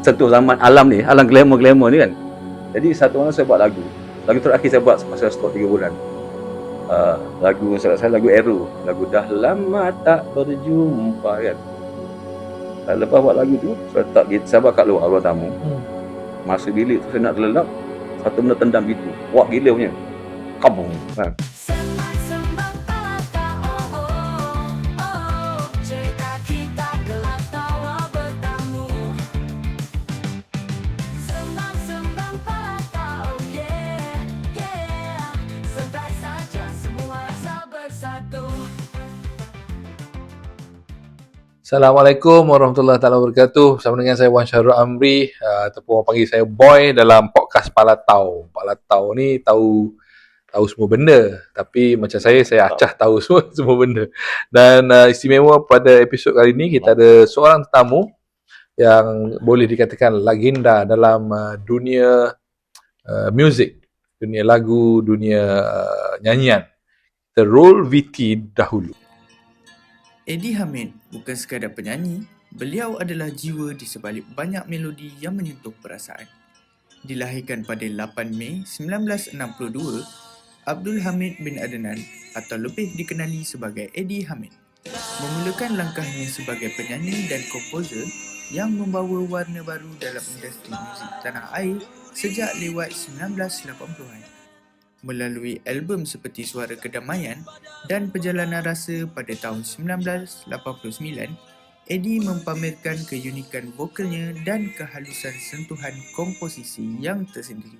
sentuh zaman alam ni, alam glamour ni kan. Jadi satu malam saya buat lagu terakhir saya buat pasal stop 3 bulan. Lagu saya lagu Arrow, lagu dah lama tak berjumpa kan. Lepas buat lagu tu, saya letak gitar, saya buat kat luar ruang tamu. Masuk bilik tu saya nak terlelap, satu benda tendang gitu, kuat gila punya, kabung kan. Assalamualaikum warahmatullahi wabarakatuh. Bersama dengan saya Wan Syahrul Amri, ataupun orang panggil saya Boy dalam podcast Palatau. Palatau ni tahu semua benda, tapi macam saya acah tahu semua benda. Dan istimewa pada episod kali ni kita ada seorang tetamu yang boleh dikatakan legenda dalam dunia muzik, dunia lagu, dunia nyanyian. Kita roll VT dahulu. Eddie Hamid bukan sekadar penyanyi, beliau adalah jiwa di sebalik banyak melodi yang menyentuh perasaan. Dilahirkan pada 8 Mei 1962, Abdul Hamid bin Adnan atau lebih dikenali sebagai Eddie Hamid memulakan langkahnya sebagai penyanyi dan komposer yang membawa warna baru dalam industri muzik tanah air sejak lewat 1980-an. Melalui album seperti Suara Kedamaian dan Perjalanan Rasa pada tahun 1989, Eddie mempamerkan keunikan vokalnya dan kehalusan sentuhan komposisi yang tersendiri.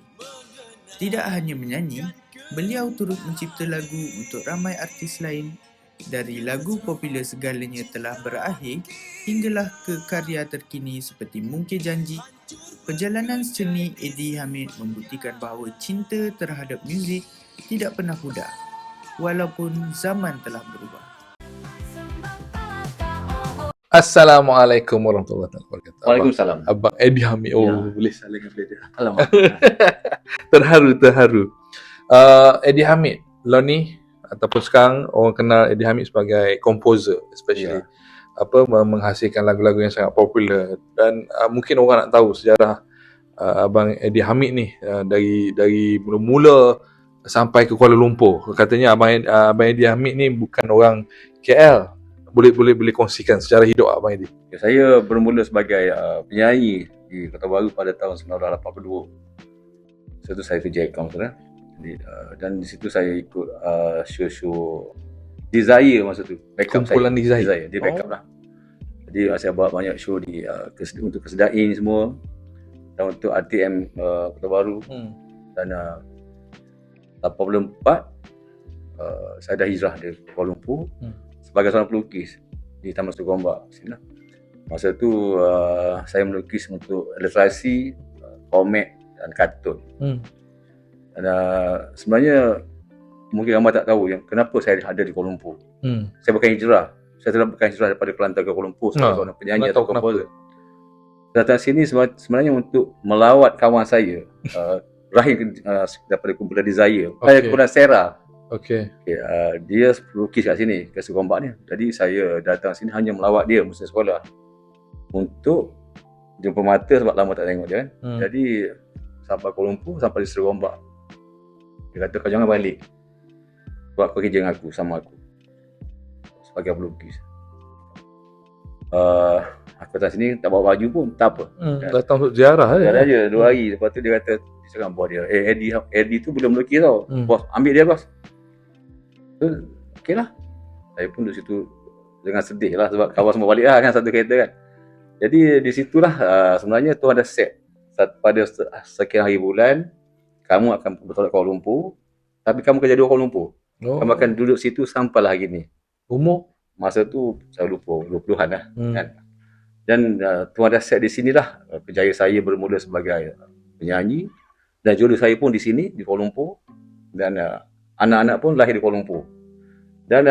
Tidak hanya menyanyi, beliau turut mencipta lagu untuk ramai artis lain. Dari lagu popular Segalanya Telah Berakhir hinggalah ke karya terkini seperti Mungkir Janji. Perjalanan seni Eddie Hamid membuktikan bahawa cinta terhadap muzik tidak pernah pudar walaupun zaman telah berubah. Assalamualaikum warahmatullahi wabarakatuh. Waalaikumsalam. Abang Eddie Hamid. Boleh saling dengan dia. Alamak. Terharu. Eddie Hamid, lo ni ataupun sekarang orang kenal Eddie Hamid sebagai composer, especially menghasilkan lagu-lagu yang sangat popular. Dan mungkin orang nak tahu sejarah Abang Eddie Hamid ni dari mula-mula sampai ke Kuala Lumpur. Katanya Abang Eddie Hamid ni bukan orang KL. Boleh kongsikan sejarah hidup Abang Eddie? Saya bermula sebagai penyanyi di Kota Baru pada tahun 1982. Setelah saya kerja akaun dan di situ saya ikut show Desire masa tu. Kumpulan Desire. Dia backup lah. Jadi saya buat banyak show untuk Kesedain semua, dan untuk RTM Kota Baru. Dan 84 saya dah hijrah dari Kuala Lumpur sebagai seorang pelukis di Taman Seri Gombak sini. Masa tu saya melukis untuk ilustrasi, komik dan kartun. Dan sebenarnya mungkin ramai tak tahu yang kenapa saya ada di Kuala Lumpur. Saya bukan hijrah. Saya bukan hijrah daripada Kelantan ke Kuala Lumpur sebagai seorang penyanyi atau komposer. Datang sini sebenarnya untuk melawat kawan saya, Rahim daripada kumpulan Desire. Kumpulan Sera. Dia lukis kat sini, kat Seri Gombak ni. Jadi saya datang sini hanya melawat dia masa sekolah. Untuk jumpa mata sebab lama tak tengok dia kan. Jadi sampai Kuala Lumpur, sampai di Seri Gombak, dia kata, kau jangan balik, buat kau kerja dengan aku, sama aku sebagai pelukis. Aku datang sini tak bawa baju pun tak apa. Datang untuk ziarah je 2 hari. Lepas tu dia kata, dia cakap bos dia, Eddie tu belum melukis tau. Bos, ambil dia bos. Okey lah. Saya pun di situ dengan sedih lah sebab kawan semua balik lah kan, satu kereta kan. Jadi di situlah sebenarnya Tuhan dah set pada sekian hari bulan kamu akan bertolak ke Kuala Lumpur, tapi kamu akan jadi orang Kuala Lumpur. Kamu akan duduk situ sampailah hari ni. Umur? Masa tu saya lupa, 20-an lah kan. Dan Tuhan dah set di sinilah kerjaya saya bermula sebagai penyanyi, dan jodoh saya pun di sini di Kuala Lumpur, dan anak-anak pun lahir di Kuala Lumpur. Dan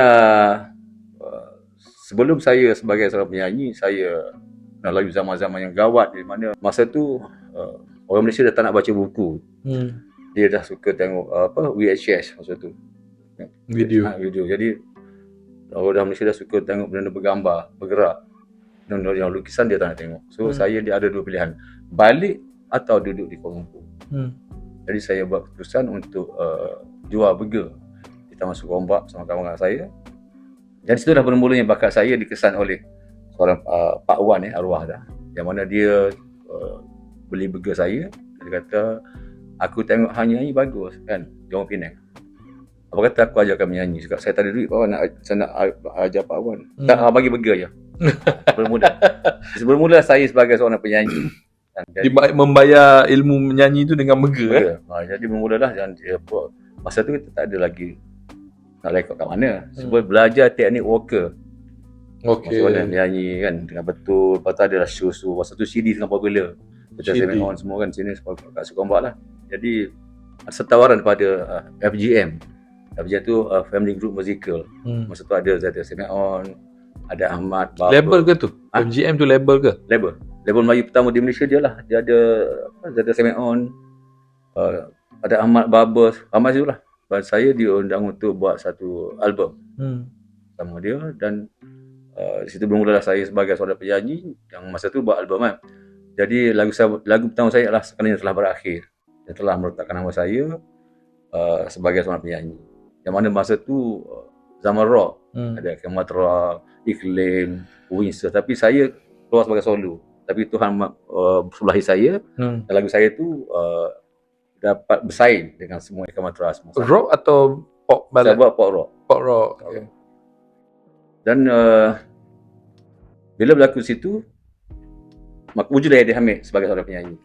sebelum saya sebagai seorang penyanyi, saya melalui zaman-zaman yang gawat di mana masa tu orang Malaysia dah tak nak baca buku. Dia dah suka tengok VHS masa tu. Video. Jadi orang Malaysia dah suka tengok benda bergambar, bergerak. Dan yang lukisan dia tak nak tengok. So saya dia ada 2 pilihan. balik atau duduk di Kuala Lumpur. Hmm. Jadi saya buat keputusan untuk jual burger di Taman Suku Ombak bersama kawan-kawan saya. Dan situ dah bermulanya bakat saya dikesan oleh seorang Pak Wan arwah dah, yang mana dia beli burger saya. Dia kata, aku tengok hang nyanyi bagus kan, di Orang Penang. Apa kata aku ajarkan menyanyi? Cakap, saya tak ada duit Pak Wan, saya nak ajar Pak Wan. Tak, bagi burger je. Bermula saya sebagai seorang penyanyi. Dia membayar ilmu menyanyi tu dengan burger. Jadi bermulalah, dan masa tu kita tak ada lagi nak rekod kat mana. Sebab belajar teknik vocal. Okey. Macam mana menyanyi kan dengan betul. Lepas tu adalah show. Masa tu CD sangat popular. Macam Seven On semua kan sini kat Suku Ombak lah. Jadi ada tawaran daripada FGM. FGM tu Family Group Musical. Masa tu ada Seven On, ada Ahmad Babar. Label ke tu? FGM tu label ke? Label Melayu pertama di Malaysia dia lah. Dia ada Seven On, ada Ahmad Babar, ramai tu lah. Saya diundang untuk buat satu album sama dia, dan di situ bermulalah saya sebagai seorang penyanyi yang masa tu buat album kan. Jadi lagu pertama saya adalah Sekalinya Telah Berakhir, yang telah meletakkan nama saya sebagai seorang penyanyi. Yang mana masa tu zaman rock, ada Kematra, Iklim, Windsor, tapi saya keluar sebagai solo. Tapi Tuhan bersebelahi saya, dan lagu saya tu dapat bersaing dengan semua Kematra semua. Rock atau pop ballad? Saya buat pop rock. Pop rock. Okay. Dan bila berlaku situ, wujudlah Eddie Hamid sebagai seorang penyanyi.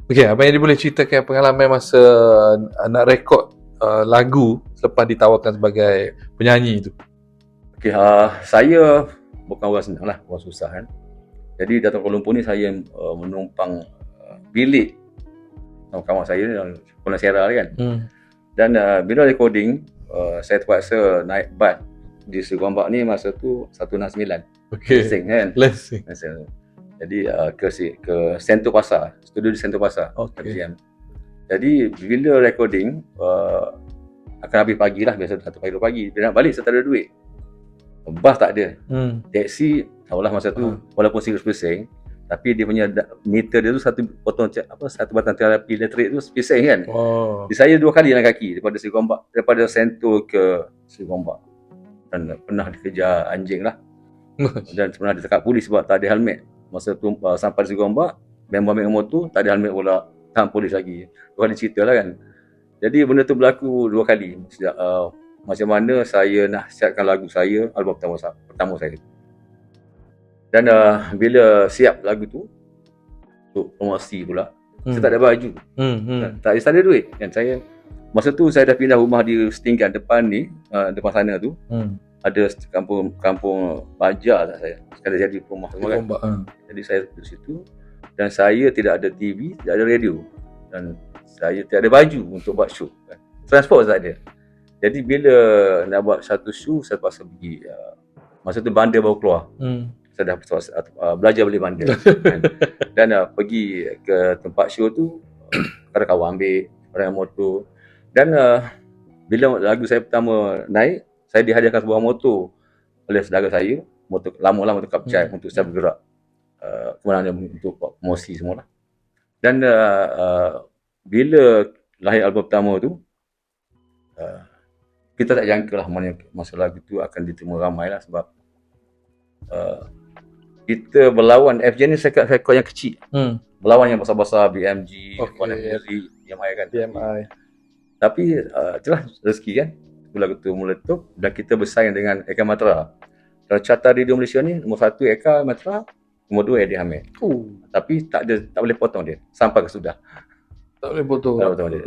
Okey, Abang Eddie boleh ceritakan pengalaman masa nak rekod lagu selepas ditawarkan sebagai penyanyi tu? Okey, saya bukan orang senang lah, orang susah kan. Jadi datang Kuala Lumpur ni saya menumpang bilik sama kawan saya yang Kuala Sierra kan. Dan bila recording, saya terpaksa naik bas di Suku Ombak ni masa tu 169. Okey. Lessing kan. Lessing. Jadi ke Sentul Pasar, studio di Sentul Pasar. Okey. Jadi bila recording akan habis pagi lah, biasa 1 pagi 2 pagi. Bila nak balik saya tak ada duit. Bas tak ada. Taksi tahulah masa tu walaupun 100%, tapi dia punya meter dia tu satu batang terapi elektrik tu sepeseng kan. Jadi saya 2 kali jalan kaki daripada Suku Ombak, daripada Sentul ke Suku Ombak. Dan pernah dikejar anjing lah. Dan pernah ditangkap polis sebab tak ada helmet. Masa tu sampai di Suku Ombak, member ambil motor, tak ada helmet pula, tahan polis lagi. 2 kali cerita lah kan. Jadi benda tu berlaku 2 kali. Macam mana saya nak siapkan lagu saya, album pertama saya. Dan bila siap lagu tu untuk promosi pula, saya tak ada baju. Tak ada duit kan. Saya masa tu saya dah pindah rumah di setinggan depan ni, depan sana tu. Ada kampung Baja tak saya. Sekarang jadi rumah semua kan. Jadi saya di situ, dan saya tidak ada TV, tidak ada radio, dan saya tidak ada baju untuk buat show kan. Transport tak ada. Jadi bila nak buat satu show, saya terpaksa pergi. Masa tu bandar baru keluar. Saya dah belajar beli bandar. Kan? Dan pergi ke tempat show tu, ada kawan ambil, orang motor. Dan bila lagu saya pertama naik, saya dihadiahkan sebuah motor oleh saudara saya. Motor lama-lama, motor Kapcai, untuk saya bergerak kemana-mana untuk promosi semua lah. Dan bila lahir album pertama tu, kita tak jangka lah mana masa lagu tu akan diterima ramai lah, sebab kita berlawan FJ ni rekod yang kecil. Berlawan yang besar-besar, BMG, Warner Music, EMI kan. EMI. Tapi itulah rezeki kan. Lagu tu meletup dan kita bersaing dengan Eka Matra. Kalau carta radio Malaysia ni, nombor 1 Eka Matra, nombor 2 Eddie Hamid. Tapi tak boleh potong dia sampai ke sudah. Tak boleh potong. Dia.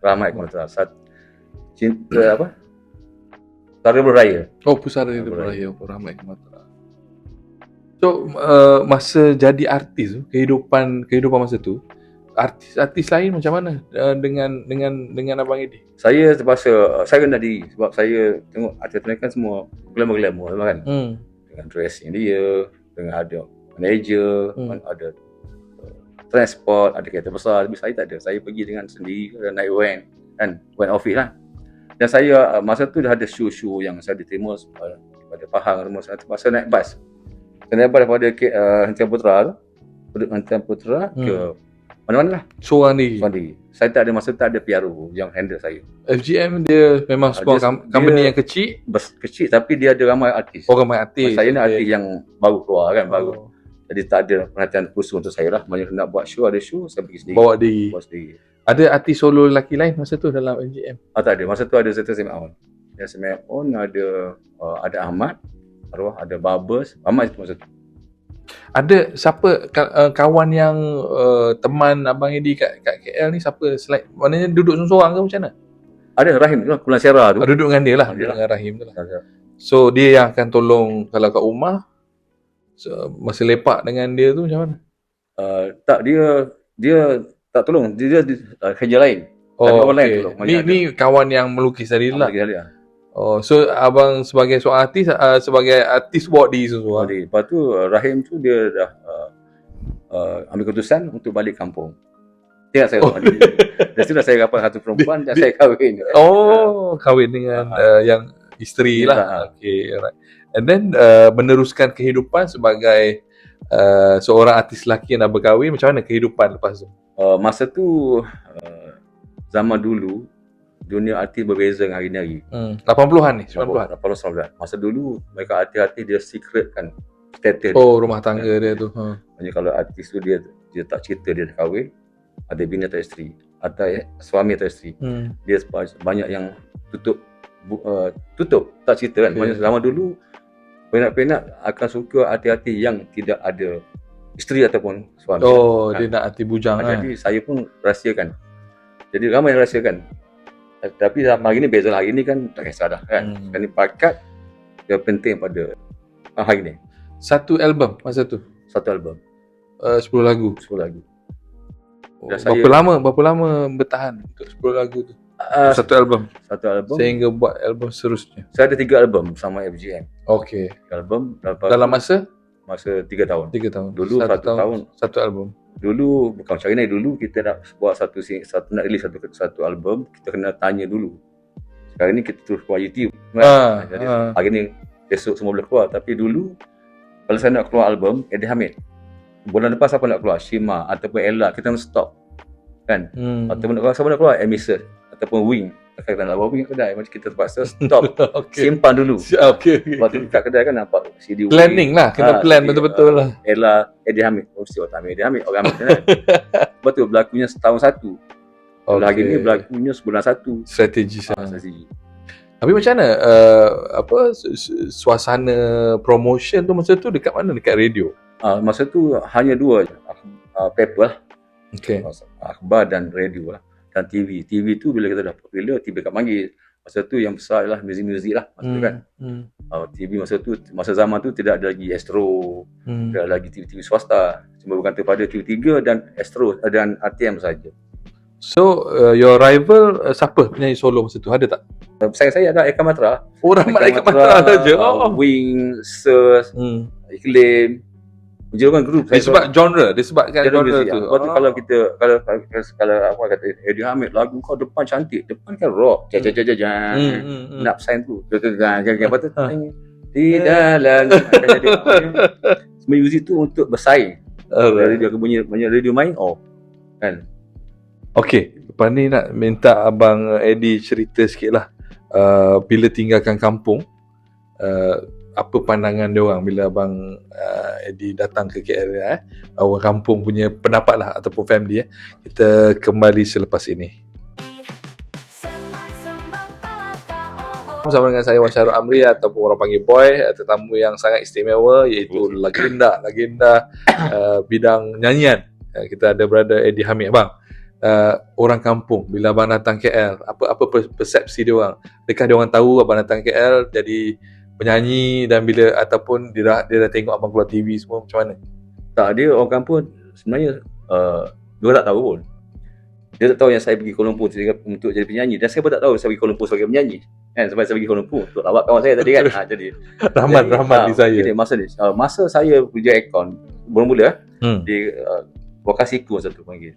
Rahmat Eka Matra. Cinta apa? Pusara Beraya. Pusara Beraya, Rahmat Eka Matra. So masa jadi artis tu, kehidupan masa tu, artis lain macam mana dengan Abang Eddie? Saya terpaksa, saya rendah diri sebab saya tengok artis-artis kan semua glamour kan. Dengan dressing dia, dengan ada manager, ada transport, ada kereta besar. Tapi saya tak ada. Saya pergi dengan sendiri, naik van kan, van office lah. Dan saya masa tu dah ada show-show yang saya diterima daripada Pahang semua. Saya terpaksa naik bas. Saya naik bas daripada Hentian Putra tu, hantar putera ke mana-mana lah. Seorang diri. Saya tak ada masa, tak ada PRO yang handle saya. FGM dia memang sebuah company yang kecil. Kecil tapi dia ada ramai artis. Ramai artis. Saya ni artis yang baru keluar kan, baru. Jadi tak ada perhatian khusus untuk saya lah. Banyak nak buat show, ada show, saya pergi sendiri. Bawa diri. Buat sendiri. Ada artis solo lelaki lain masa tu dalam FGM? Tak ada. Masa tu ada Zeta Semaon. Ada Semaon, ada Ahmad, ada Barbers. Ahmad itu masa tu. Ada siapa kawan yang teman Abang Eddie kat KL ni, siapa selain, maknanya duduk seorang ke macam mana? Ada Rahim tu lah, Kulan Sierra tu. Duduk dengan dia lah, duduk dengan Rahim tu lah. So dia yang akan tolong kalau kat rumah, masa lepak dengan dia tu macam mana? Tak, dia tak tolong, dia kerja lain. Orang lain tolong. Ni kawan yang melukis tadi lah. So abang sebagai seorang artis, sebagai artis buat diri sesuatu. Lepas tu Rahim tu dia dah ambil keputusan untuk balik kampung. Tidak saya balik. Dan sudah saya dapat satu perempuan dan saya kahwin. Kahwin dengan yang isteri lah. Okay, alright. And then meneruskan kehidupan sebagai seorang artis lelaki yang dah berkahwin. Macam mana kehidupan lepas tu? Masa tu zaman dulu dunia artis berbeza dengan hari ni. 80-an ni, 90-an. 80-an. Masa dulu mereka artis-artis dia secret kan status. Rumah tangga dia tu. Maksudnya kalau artis tu dia tak cerita dia dah kahwin, ada bini atau isteri, atau suami atau isteri. Dia banyak yang tutup tak cerita kan. Banyak zaman dulu penak-penak akan suka artis-artis yang tidak ada isteri ataupun suami. Dia nak artis bujang kan. Jadi saya pun rahsiakan. Jadi ramai yang rahsiakan. Tapi hari ni beza lah. Hari ni kan tak kisah dah kan. Sekarang ni bakat dia penting pada hari ni. Satu album masa tu? Satu album. 10 lagu? 10 lagu. Berapa lama bertahan untuk 10 lagu tu? Satu album? Satu album. Sehingga buat album seterusnya? Saya ada 3 album sama FGM. Okay. 3 album. Dalam masa? Masa 3 tahun. 3 tahun. Dulu 1 tahun. Satu album. Dulu bukan macam ni, dulu kita nak buat satu nak release satu album, kita kena tanya dulu. Sekarang ni kita terus keluar YouTube. Jadi hari ni besok semua boleh keluar, tapi dulu kalau saya nak keluar album Eddie Hamid, bulan lepas siapa nak keluar? Shima ataupun Ella, kita nak stop. Kan? Ataupun siapa nak keluar? Emissus ataupun Wing. Kita nak bawa pergi kedai, macam kita terpaksa stop. Simpan dulu. Lepas tu kat kedai kan nampak CD planning lah, kena plan betul-betul lah. Ella, Eddie Hamid, mesti orang Eddie Hamid, orang Hamid kan. Lepas tu berlakunya setahun satu. Lagi ni berlakunya sebulan satu. Strategi. Tapi macam mana suasana promotion tu masa tu dekat mana? Dekat radio? Masa tu hanya 2 je, paper lah. Akhbar dan radio lah. Dan TV tu bila kita dah popular, TV kat panggil. Masa tu yang besar ialah muzik-muzik lah masa tu kan. TV masa zaman tu tidak ada lagi Astro, tidak ada lagi TV swasta. Cuma bergantung pada TV3 dan Astro dan RTM saja. So your rival siapa penyanyi solo masa tu? Ada tak? Saya ada Eka Matra. Eka Matra saja. Wing, Sirs, Iklim. Menjadikan grup. Disebabkan genre tu. Lepas tu kalau kita kalau apa kata Eddie Hamid, lagu kau depan cantik, depan kan rock. Nak sign tu. Apa tu? Di dalam semua muzik tu untuk bersaing. Jadi dia bunyi banyak radio main kan. Okey, lepas ni nak minta Abang Eddie cerita sikit lah. Bila tinggalkan kampung, apa pandangan dia orang bila Abang Eddie datang ke KL, orang kampung punya pendapat lah ataupun family. Kita kembali selepas ini. Bersama dengan saya Wan Syarul Amri ataupun orang panggil Boy, tetamu yang sangat istimewa iaitu legenda bidang nyanyian. Kita ada brother Eddie Hamid. Bang, orang kampung bila abang datang KL, apa persepsi dia orang? Adakah dia orang tahu abang datang KL jadi penyanyi, dan bila ataupun dia dah tengok abang keluar TV semua, macam mana? Tak, dia orang kampung sebenarnya dia tak tahu pun. Dia tak tahu yang saya pergi Kuala Lumpur untuk jadi penyanyi, dan saya pun tak tahu saya pergi Kuala Lumpur sebagai penyanyi. Kan, sebab saya pergi Kuala Lumpur untuk lawak kawan saya tadi kan. Jadi rahmat di saya. Jadi masa saya kerja aircon mula-mula di Wakasiku masa tu panggil.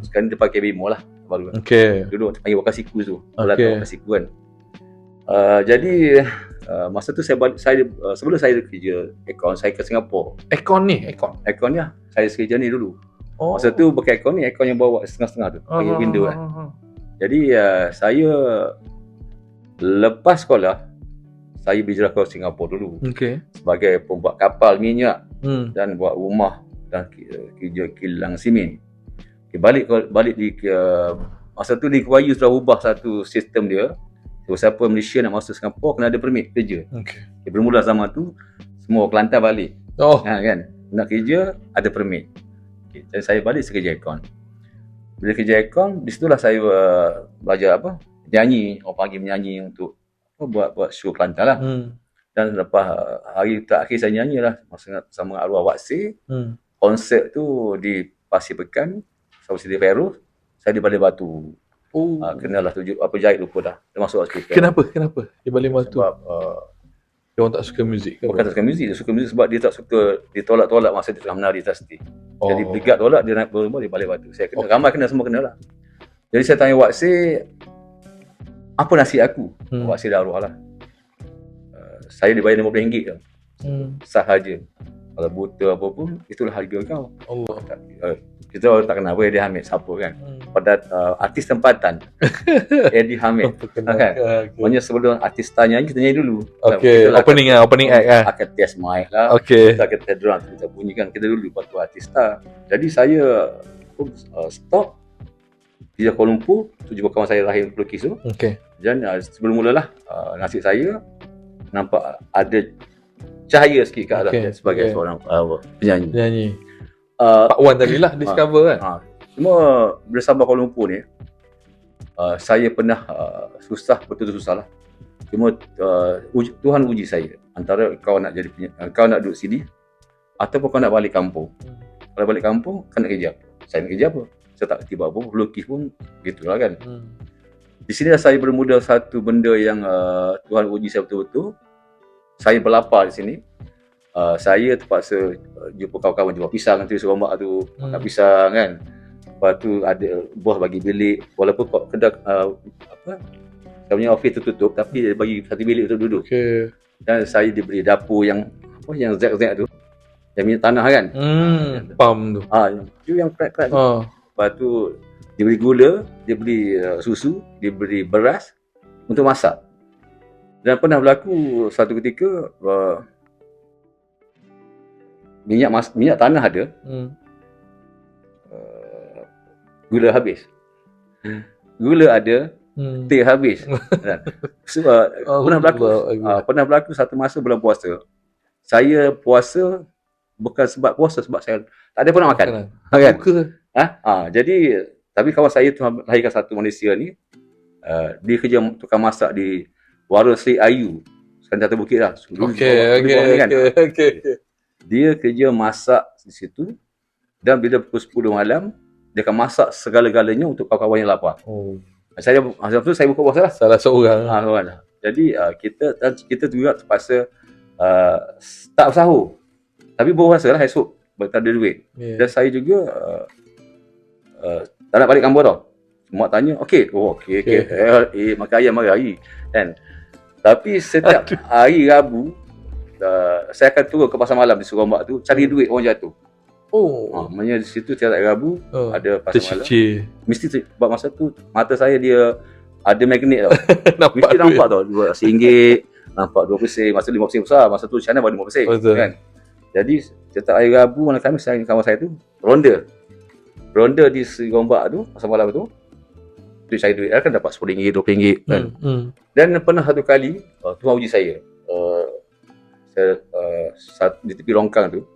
Sekarang dia pakai Bimo lah baru. Okey. Dulu panggil Wakasiku tu. Belakang Wakasiku kan. Jadi masa tu saya balik, sebelum saya kerja aircon, saya ke Singapura. Aircon ni, Aircon ni saya kerja ni dulu. Oh. Masa tu pakai aircon ni, aircon yang bawa setengah-setengah tu, bagi window kan. Jadi saya lepas sekolah, saya berhijrah ke Singapura dulu. Okay. Sebagai pembuat kapal minyak dan buat rumah dan kerja kilang simen. Okay, balik di masa tu di Kuala sudah ubah satu sistem dia. So, siapa Malaysia nak masuk Singapura kena ada permit kerja. Okay. Okay, bermula zaman tu semua Kelantan balik. Kan? Nak kerja ada permit. Okay, jadi saya balik saya kerja aircon. Bila kerja aircon, di situlah saya belajar nyanyi, orang panggil menyanyi untuk buat show Kelantan lah. Dan lepas hari terakhir saya nyanyi lah sama arwah Wak Si. Konsert tu di Pasir Pekan, South City Fairuz. Saya di Balai Batu. Kenalah jahit lupa dah. Dia masuk hospital. Kenapa? Di Balai Batu? Sebab dia orang tak suka muzik ke? Bukan tak suka muzik, dia suka muzik sebab dia tak suka ditolak-tolak masa dia tengah menari atas stage. Jadi brigat tolak, dia naik berumur di Balai Batu. Saya kena, ramai kena, semua kena lah. Jadi saya tanya Wak Si, apa nasib aku? Wak Si dah arwah lah. Saya dibayar RM50 je. Sahaja. Kalau buta apa pun, itulah harga kau. Allah. Kita orang tak kenal apa Eddie Hamid, siapa kan. Pada artis tempatan Eddie Hamid kan. Maknanya sebelum artis nyanyi, kita nyanyi dulu. Okay, opening act lah. Akan test mic lah. Okay. Kita akan test drum, kita bunyikan kita dulu lepas tu artis star. Jadi saya stop di Kuala Lumpur, tu jumpa kawan saya Rahim pelukis tu. Okay. Dan sebelum mulalah nasib saya nampak ada cahaya sikit ke arah sebagai seorang penyanyi. Pak Wan tadi lah discover kan. Cuma bila sampai Kuala Lumpur ni, saya pernah susah, betul-betul susah lah. Cuma Tuhan uji saya, antara kau nak duduk sini ataupun kau nak balik kampung. Kalau balik kampung, kau nak kerja apa? Saya nak kerja apa? Saya tak kerti apa, pelukis pun gitulah kan. Di sini saya bermula satu benda yang Tuhan uji saya betul-betul. Saya berlapar di sini. Saya terpaksa jumpa kawan-kawan jual pisang nanti suruh ombak tu, makan pisang kan. Lepas tu ada buah bagi bilik, walaupun kedai saya punya office tertutup, tapi dia bagi satu bilik untuk duduk. Okay. Dan saya diberi dapur yang zek-zek tu, yang minyak tanah kan. Pam tu. Yang crack-crack tu. Lepas tu diberi gula, diberi susu, diberi beras untuk masak. Dan pernah berlaku satu ketika minyak tanah ada, gula habis. Gula ada, teh habis. Pernah berlaku satu masa bulan puasa. Saya puasa bukan sebab puasa, sebab saya tak ada pun nak makan. Jadi tapi kawan saya tu lahirkan satu Malaysia ni, dia kerja tukang masak di Warung Sri Ayu, sekarang Jatuh Bukit lah. Okay. Dia kerja masak di situ, dan bila pukul 10 malam dia akan masak segala-galanya untuk kawan-kawan yang lapar. Saya masa tu saya buka puasa lah. Salah seorang. Jadi kita juga terpaksa tak sahur, tapi berpuasa lah esok, tak ada duit. Dan saya juga tak nak balik kampung tau. Mak tanya, okey. Makan ayam mari kan. Tapi setiap hari Rabu saya akan turun ke pasar malam di Surumbak tu cari duit orang jatuh. Maknanya di situ setiap hari Rabu ada pasar malam. Mesti sebab masa tu mata saya dia ada magnet tau. Mesti nampak tau RM2, nampak RM20, masa RM50 besar, masa tu China baru RM50 kan. Jadi setiap hari Rabu malam Khamis saya dengan kawan saya tu ronda di Surumbak tu pasar malam tu. Duit saya kan dapat RM10, RM20 kan. Dan pernah satu kali Tuhan uji saya. Saya di tepi longkang tu,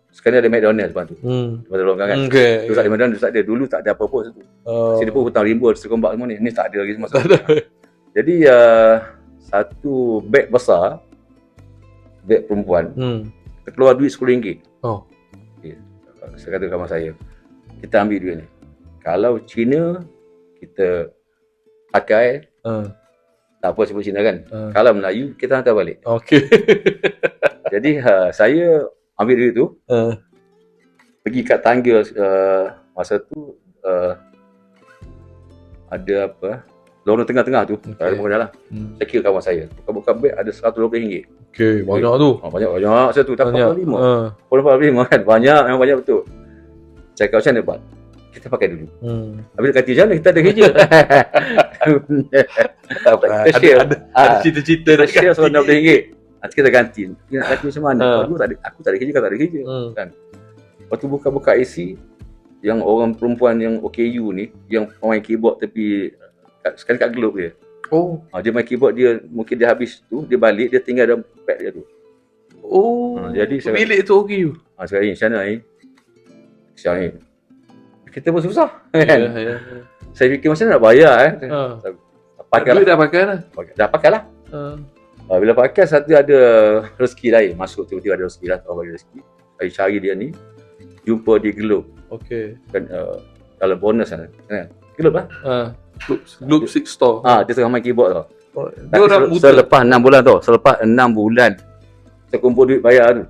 sekarang ada McDonald's depan tu. Depan longkang kan. Tu tak ada McDonald's, tak ada. Dulu tak ada apa-apa situ. Sini pun hutang rimba, Sekombak semua ni. Ni tak ada lagi semasa. Jadi satu beg besar, beg perempuan, keluar duit RM10. Saya kata kawan saya, kita ambil duit ni. Kalau Cina kita pakai, tak apa sebut Cina kan. Kalau Melayu kita hantar balik. Jadi saya ambil duit tu, pergi kat tangga. Masa tu ada apa, lorong tengah-tengah tu, Okey. ada muka jalan. Saya kira kawan saya. Buka beg ada RM120. Okey, banyak tu. Banyak saya tu. Tak Banyak. 45 kan. Banyak, memang banyak betul. Saya kata macam mana buat? Kita pakai dulu. Habis dia kata macam mana kita ada kerja. Kita share. Ada cerita-cerita Kita share dekat RM90. Nanti kita ganti. Kita nak ganti macam mana? Aku tak ada kerja, kau tak ada kerja. Kan? Lepas tu buka-buka AC, yang orang perempuan yang OKU ni, yang main keyboard tapi sekali kat Globe dia. Oh. Dia main keyboard dia, mungkin dia habis tu, dia balik, dia tinggal dalam pad dia tu. Oh. Jadi saya- bilik tu okey you. Sekarang ni macam mana ni? Siang ni. Kita pun susah. Ya, Kan? ya. Saya fikir macam mana nak bayar Pakai Duit lah. dah pakai dah. Dah pakai lah. Bila pakai satu ada rezeki lain. Masuk tiba-tiba ada rezeki lah. Tahu bagi rezeki. Saya cari dia ni. Jumpa di Globe. Okey. Kan dalam bonus kan. Globe lah. Globe 6 Store. Dia tengah main keyboard tau. Dia orang buta. Selepas 6 bulan tau. Selepas 6 bulan. Saya kumpul duit bayar tu.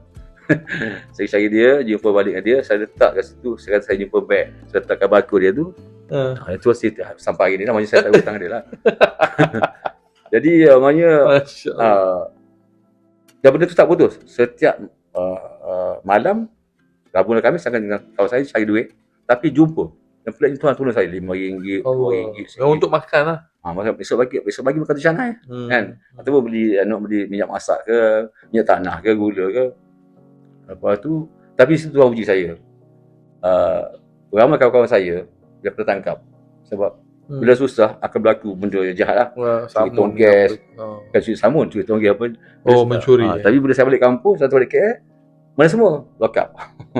Saya cari dia, jumpa balik dengan dia. Saya letak kat situ. Saya kata saya jumpa beg. Saya letakkan barcode dia tu. Itu sampai hari ni lah. Maknanya saya tak hutang dia lah. Jadi maknanya Masya Allah. dan benda tu tak putus. Setiap malam Rabu dan Khamis akan dengan kawan saya cari duit. Tapi jumpa. Dan pula Tuhan tolong saya RM5, Allah. RM2. Yang untuk makan lah. Besok pagi makan tu canai kan. Ataupun nak beli minyak masak ke, minyak tanah ke, gula ke. Lepas tu, tapi situ Tuhan uji saya. Ramai kawan-kawan saya dia pernah tangkap. Sebab bila susah akan berlaku benda yang jahat lah. Curi tong gas. Kan curi samun, curi tong gas apa. Mencuri. Tapi bila saya balik kampung, saya balik KL, mana semua lock up.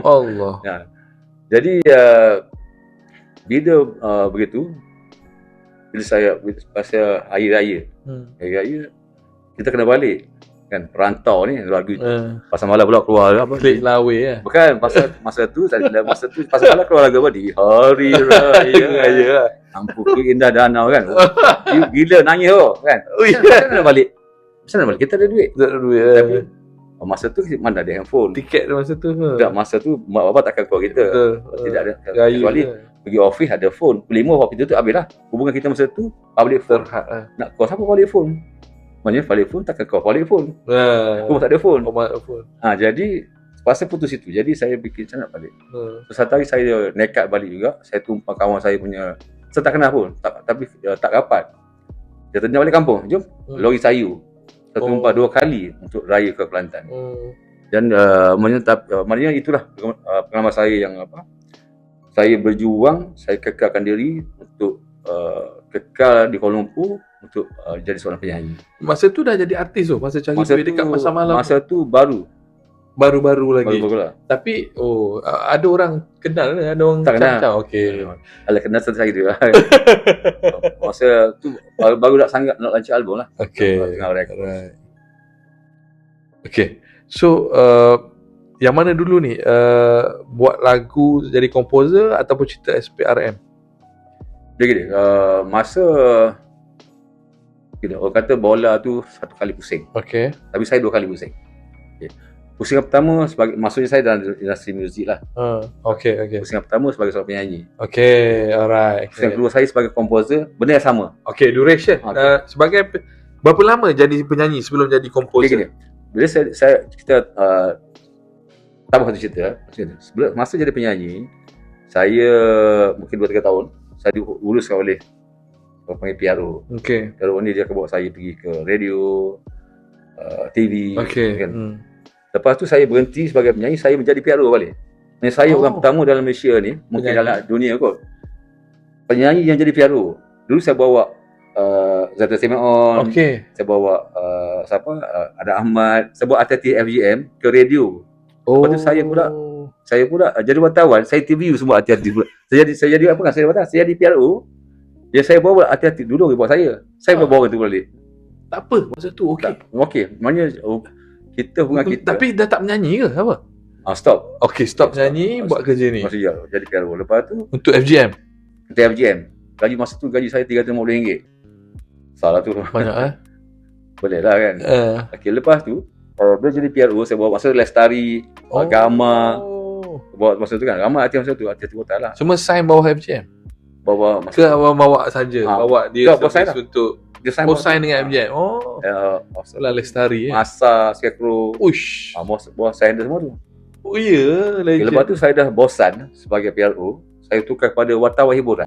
Allah. Jadi bila begitu, bila saya pasal hari raya, kita kena balik kan, perantau ni lagu pasal malam pula keluar apa Klik lawe bukan masa tu pasal malam keluar lagu apa di hari raya Ampuku indah danau kan. Gila nangis kan. Macam mana balik kita ada duit. Tapi masa tu mana ada handphone, tiket masa tu. Tak, masa tu mak bapak takkan call kita. Tidak ada. Kecuali pergi office ada phone. Lima waktu tu habislah. Hubungan kita masa tu public phone. Nak call siapa public phone? Maknanya public phone takkan call public phone. Aku tak ada phone. Jadi pasal putus itu. Jadi saya fikir macam nak balik. Satu hari saya nekat balik juga. Saya tumpang kawan saya punya. Saya tak kenal pun. Tapi tak rapat. Dia tanya balik kampung. Jom. Lori sayu. Saya tumpang 2 kali untuk raya ke Kelantan. Dan maknanya itulah pengalaman saya yang saya berjuang, saya kekalkan diri untuk kekal di Kuala Lumpur untuk jadi seorang penyanyi. Masa tu dah jadi artis tu, masa cari duit dekat pasar malam. Masa tu baru-baru lagi. Baru-baru lah. Tapi ada orang kenal ke? Ada orang tak kenal. Okey. Kalau kenal saya dia. Masa tu baru nak lancar album lah. Okey. Tengah rekod. Okey. So yang mana dulu ni? Buat lagu jadi komposer ataupun cerita SPRM? Dia gini, masa orang kata bola tu 1 kali pusing. Okey. Tapi saya 2 kali pusing. Okay. Pusing yang pertama maksudnya saya dalam industri muzik lah. Okey. Pusing yang pertama sebagai seorang penyanyi. Okey, alright. Pusing yang kedua saya sebagai komposer, benda yang sama. Okey, duration. Sebagai berapa lama jadi penyanyi sebelum jadi komposer? Gini. Bila kita tambah satu cerita. Sebelum masa jadi penyanyi, saya mungkin 2-3 tahun saya diuluskan oleh orang panggil PRO. Okey. PRO ni dia akan bawa saya pergi ke radio, TV. Okey. Kan? Lepas tu saya berhenti sebagai penyanyi, saya menjadi PRO balik. Saya orang pertama dalam Malaysia ni, mungkin dalam dunia kot, penyanyi yang jadi PRO. Dulu saya bawa Zata Simeon. Okey. Saya bawa ada Ahmad, saya bawa artis FGM ke radio. Lepas tu saya pula jadi wartawan, saya interview semua artis-artis pula. Saya jadi apa kan? Saya jadi PRO. Ya saya bawa artis-artis dulu buat saya. Saya bawa tu balik. Tak apa masa tu okey. Maknanya kita hubungan kita. Tapi dah tak menyanyi ke apa? Stop. Okey, stop nyanyi, buat kerja ni. Maksudnya jadi PRO. Lepas tu untuk FGM. Untuk FGM. Gaji masa tu gaji saya RM350. Salah tu. Banyak Boleh lah kan. Okey, lepas tu bila jadi PRO saya bawa masa Lestari, Gama. Bawa masa tu kan. Gama artis masa tu, artis hotel lah. Semua sign bawah FGM. bawa Ke abang bawa saja, bawa dia tak, bos saya servis untuk dia sign sign dengan MJ. Oh, Lah Lestari Masa, Scarecrow. Uish. Bos saya semua tu. Oh ya, legend. Lepas tu saya dah bosan sebagai PRO, saya tukar kepada wartawan hiburan.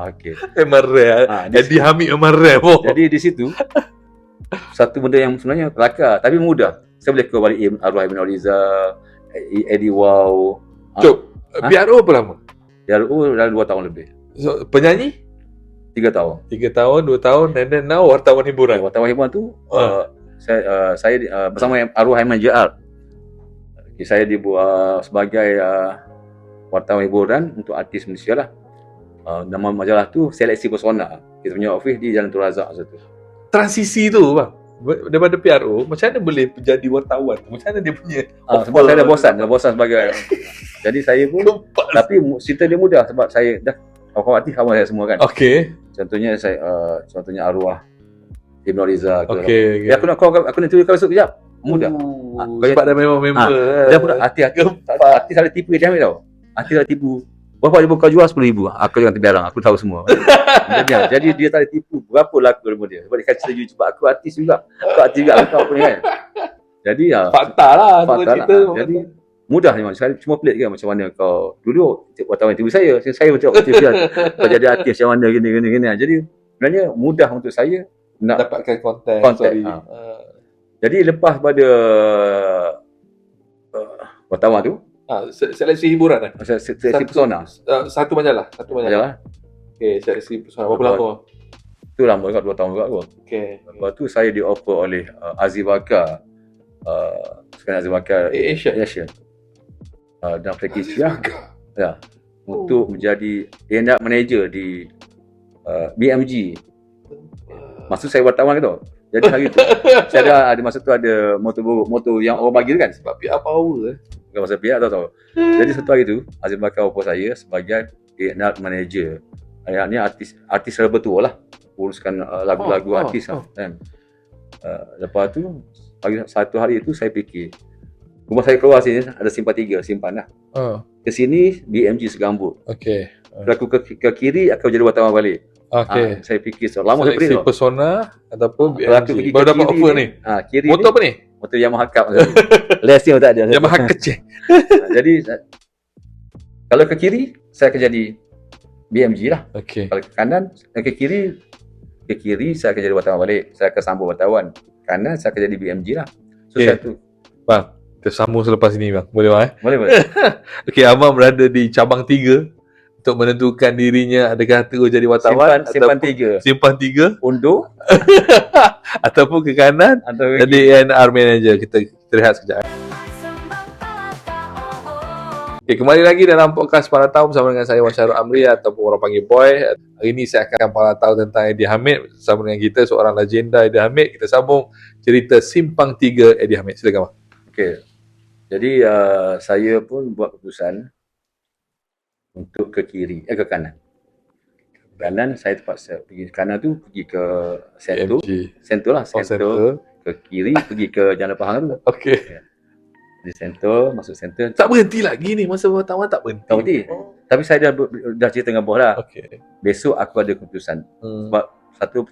Okey. Memang rare. Eddie Hamid memang rare. Jadi di situ satu benda yang sebenarnya kelakar tapi mudah. Saya boleh keluar balik arwah Ibn Riza, Eddie Wow. Cuk, PRO berapa lama? PRO dah 2 tahun lebih. So, penyanyi? 3 tahun. 3 tahun, 2 tahun, and then now wartawan hiburan. Wartawan hiburan tu saya bersama arwah Aiman JR. Saya dibuat sebagai wartawan hiburan untuk artis Malaysia lah. Nama majalah tu Seleksi Persona. Kita punya office di Jalan Tun Razak situ. Transisi tu bang, daripada PRO, macam mana boleh jadi wartawan? Macam mana dia punya? Sebab saya dah bosan sebagai. Jadi saya pun, tapi cerita dia mudah sebab saya dah kawan artis kawan saya semua kan. Okey. Contohnya contohnya arwah Ibn Riza. Okey. Aku nak tulis kau besok kejap. Mudah. Sebab dah member. Dia pun artis ada tipu dia ambil tau. Artis ada tipu. Berapa dia kau jual 10,000. Aku jangan terbiarang, aku tahu semua. Jadi dia tak ada tipu. Berapa laku daripada dia. Sebab dia kata setuju sebab aku artis juga. Aku tahu apa ni kan. Jadi fakta lah. Jadi mudah memang. Cuma pelik kan macam mana kau dulu wartawan TV saya macam TV kan. Kau jadi artis macam mana gini. Jadi sebenarnya mudah untuk saya nak dapatkan konten. Jadi lepas pada wartawan tu, seleksi hiburan lah. Seleksi Persona. Satu majalah. Okey, seleksi Persona. Berapa lama? Tu lama juga, 2 tahun juga kot. Okey. Lepas tu saya di-offer oleh Aziz Bakar. Sekarang Aziz Bakar Asia. Dan package ya. Untuk menjadi A&R manager di BMG. Maksud saya wartawan ke tu. Jadi hari tu saya ada masa tu ada motor yang orang bagi tu kan sebab PR power bukan masa PR tahu. Jadi satu hari tu Aziz Bakar offer saya sebagai A&R manager. Ni artis bertua lah. Uruskan lagu-lagu artis kan. Lepas tu satu hari tu saya fikir rumah saya keluar sini ada simpan 3 simpan lah. Ke sini BMG Segambut. Okey. Aku ke kiri aku jadi wartawan balik. Okey. Saya fikir lama saya beri tau. Persona ataupun BMG. Baru dapat offer ni. Kiri motor apa ni? Motor Yamaha Cup. Lesen tak ada. Yamaha kecil. Jadi kalau ke kiri saya akan jadi BMG lah. Okey. Kalau ke kanan, ke kiri saya akan jadi wartawan balik. Saya akan sambung wartawan. Kanan saya akan jadi BMG lah. So saya tu. Bang, kita sambung selepas ini bang. Boleh bang? Boleh. Okey, abang berada di cabang 3 untuk menentukan dirinya adakah terus jadi wartawan simpan 3. Simpan 3 undur ataupun ke kanan atau jadi A&R manager. Kita rehat sekejap. Okay, kembali lagi dalam podcast Palatau bersama dengan saya Wan Syarul Amri ataupun orang panggil Boy. Hari ini saya akan palatau tentang Eddie Hamid bersama dengan kita seorang legenda Eddie Hamid. Kita sambung cerita Simpang 3 Eddie Hamid. Silakan bang. Okey. Jadi saya pun buat keputusan untuk ke kiri, ke kanan. Kanan saya terpaksa pergi kanan tu pergi ke Sentul lah. Ke kiri pergi ke Jalan Pahang tu. Okey. Di Sentul, masuk Sentul. Tak berhenti lagi ni masa wartawan tak berhenti. Tak berhenti. Tapi saya dah cerita dengan bos lah. Okey. Besok aku ada keputusan. Sebab satu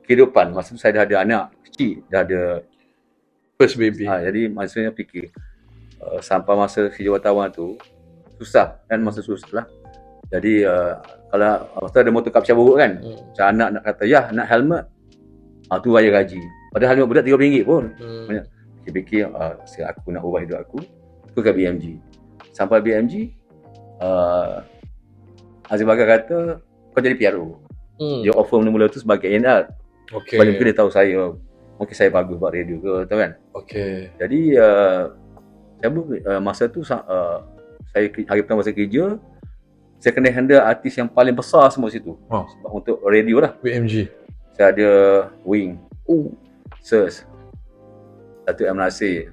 kehidupan, masa tu saya dah ada anak kecil, dah ada first baby. Jadi maksudnya fikir sampai masa kerja wartawan tu susah kan, masa susah lah. Jadi kalau masa ada motor kap cabut kan, macam anak nak kata ya nak helmet, tu bayar gaji. Padahal helmet budak RM3 pun. Fikir aku nak ubah hidup aku ke BMG. Sampai BMG Aziz Bakar kata kau jadi PRO. Dia offer mula-mula tu sebagai A&R. Okey. Mungkin dia tahu saya mungkin saya bagus buat radio ke, tahu kan. Okey. Jadi masa tu saya hari pertama saya kerja, saya kena handle artis yang paling besar semua situ. Sebab untuk radio lah. BMG. Saya ada Wing, Sirs, Datuk M. Nasir,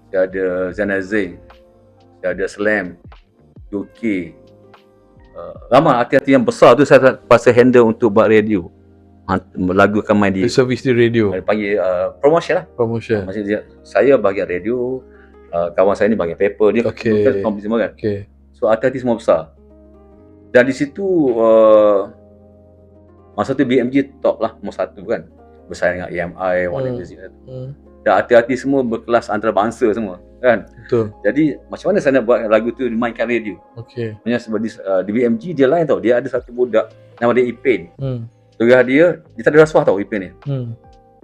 saya ada Zain Azim, saya ada Slam, UK. Ramai artis-artis yang besar tu saya pasal handle untuk buat radio. Lagu akan main di service di radio. Panggil promotion lah. Promotion. Maksudnya saya bahagian radio, kawan saya ni bahagian paper, dia kompetisi semua kan. Okay. So artis semua besar. Dan di situ masa tu BMG top lah, nombor 1 kan. Bersaing dengan EMI, Warner Music. Dan hati-hati semua berkelas antarabangsa semua kan. Betul. Jadi macam mana saya nak buat lagu tu dimainkan radio? Okey. Maksudnya sebab di BMG dia lain tau. Dia ada satu budak nama dia Ipin. Tugas dia tak ada rasuah tau Ipin ni.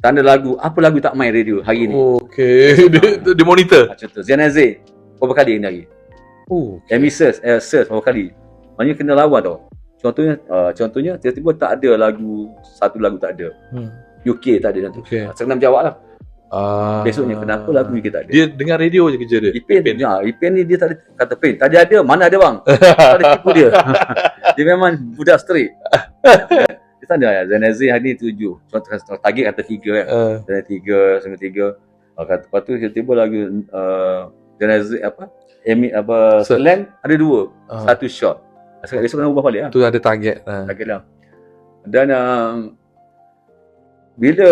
Tanda lagu, apa lagu tak main radio hari ni. Okey. dia monitor. Macam tu. Zenazé berapa kali ni hari? Amy Search berapa kali? Maknanya kena lawan tau. Contohnya tiba-tiba tak ada lagu, satu lagu tak ada. UK tak ada macam tu. Saya kena menjawab lah. Besoknya kenapa lagu UK tak ada? Dia dengar radio je kerja dia. Ipin ni dia tak ada kata Pin. Tadi ada, mana ada bang? Tak ada tipu dia. Dia memang budak straight. Dia tak ada. Zenazé hari ni 7. Contoh target kata 3 kan. Zenazé 3, sampai 3. Lepas tu tiba-tiba lagu Zenazé Slam ada 2. Satu shot. Besok kena ubah balik lah. Tu ada target. Target lah. Dan bila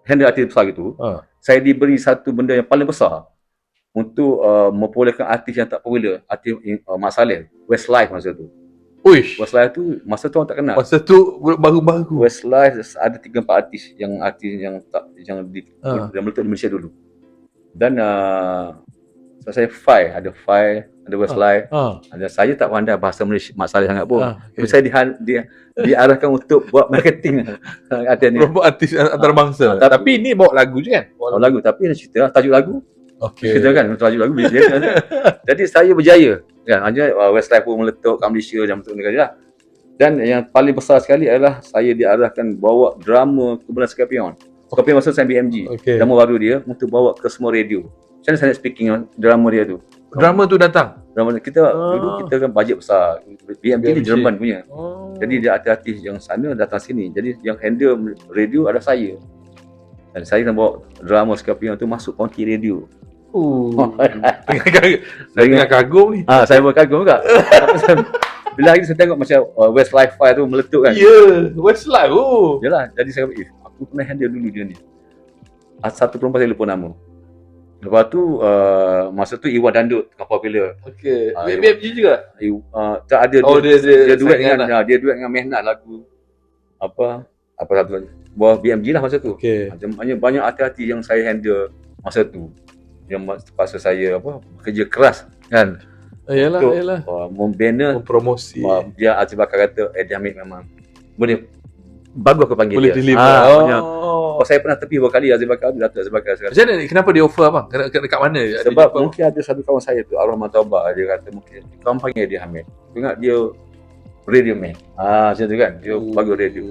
handle artis besar gitu, saya diberi satu benda yang paling besar untuk memperolehkan artis yang tak popular, artis Mak Saleh, Westlife masa tu. Uish. Westlife tu masa tu orang tak kenal. Masa tu baru-baru. Westlife ada 3-4 artis yang meletup di Malaysia dulu. Dan saya ada Westlife. Ada saya tak pandai bahasa Malaysia Mak Saleh sangat pun. Tapi saya diarahkan untuk buat marketing buat artis antarabangsa. Tapi ni bawa lagu je kan? Bawa lagu tapi nak cerita tajuk lagu. Okey. Cerita kan tajuk lagu kan. Jadi saya berjaya kan. Hanya Westlife pun meletup kat Malaysia macam tu negara lah. Dan yang paling besar sekali adalah saya diarahkan bawa drama Kumpulan Scorpion. Scorpion masa saya BMG. Drama baru dia untuk bawa ke semua radio. Macam mana saya nak speaking drama dia tu? Drama tu datang? Drama kita dulu kita kan bajet besar. BMG ni Jerman punya. Jadi dia artis-artis yang sana datang sini. Jadi yang handle radio ada saya. Dan saya nak bawa drama Scorpion tu masuk konti radio. Saya tengah kagum ni. Saya buat kagum juga. Bila hari saya tengok macam Westlife Fire tu meletup kan. Westlife. Yalah, jadi saya kata, aku pernah handle dulu dia ni. Satu perempuan saya lupa nama. Lepas tu masa tu Iwan Dandut popular. Okey. BMG juga? Tak ada. Dia duet dengan Mehnat lagu apa satu lagi. Buah BMG lah masa tu. Banyak artis-artis yang saya handle masa tu. Yang terpaksa saya bekerja keras kan. Yalah. Membina promosi. Dia Aziz Bakar kata Eddie Hamid memang boleh bagus aku panggil boleh dia. Deliver. Saya pernah tepi beberapa kali Aziz Bakar, Datuk Aziz Bakar sekarang. Macam mana? Kenapa dia offer abang? Dekat mana? Sebab mungkin ada satu kawan saya tu, Arwah Matauba, dia kata mungkin kawan panggil dia Hamid. Aku ingat dia radio man. Macam tu kan. Dia bagus radio.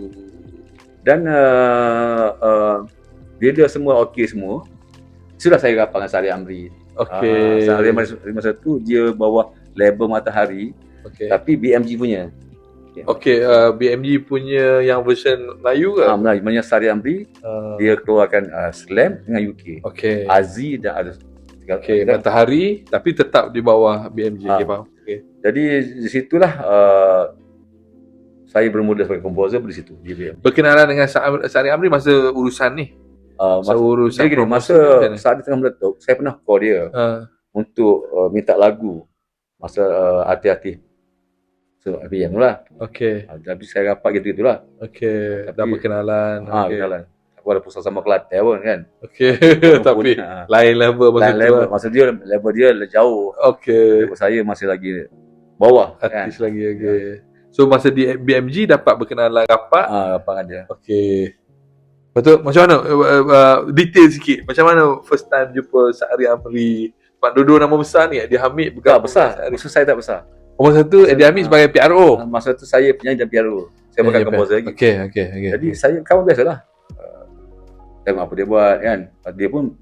Dan bila semua okey semua, sudah saya rapat dengan Sari Amri. Sari Amri masa tu dia bawa label Matahari. Tapi BMG punya. BMG punya yang version Melayu ke? Melayu. Maksudnya Sari Amri, dia keluarkan Slam dengan UK. Azi dan ada. Matahari tapi tetap di bawah BMG. Jadi di situlah saya bermula sebagai komposer di situ. Berkenalan dengan Sari Amri masa urusan ni? Masa saat dia tengah meletup, saya pernah call dia untuk minta lagu masa hati-hati. So, yang lah. Tapi saya rapat gitu-gitulah. Dah berkenalan. Berkenalan. Aku ada pusat sama Kelantan pun kan. Tapi lain level masa tu. Masa dia level dia jauh. Level saya masih lagi bawah. Artis kan? Lagi. So masa di BMG dapat berkenalan rapat. Rapat ada. Betul. Macam mana? Detail sikit. Macam mana first time jumpa Sari Amri? Sebab dua-dua nama besar ni, Eddie Hamid bukan besar. Masa saya tak besar. Masa tu Eddie Hamid sebagai PRO. Masa tu saya penyanyi dan PRO. Saya bukan komposer lagi. Jadi saya kawan biasalah. Tengok apa dia buat kan. Dia pun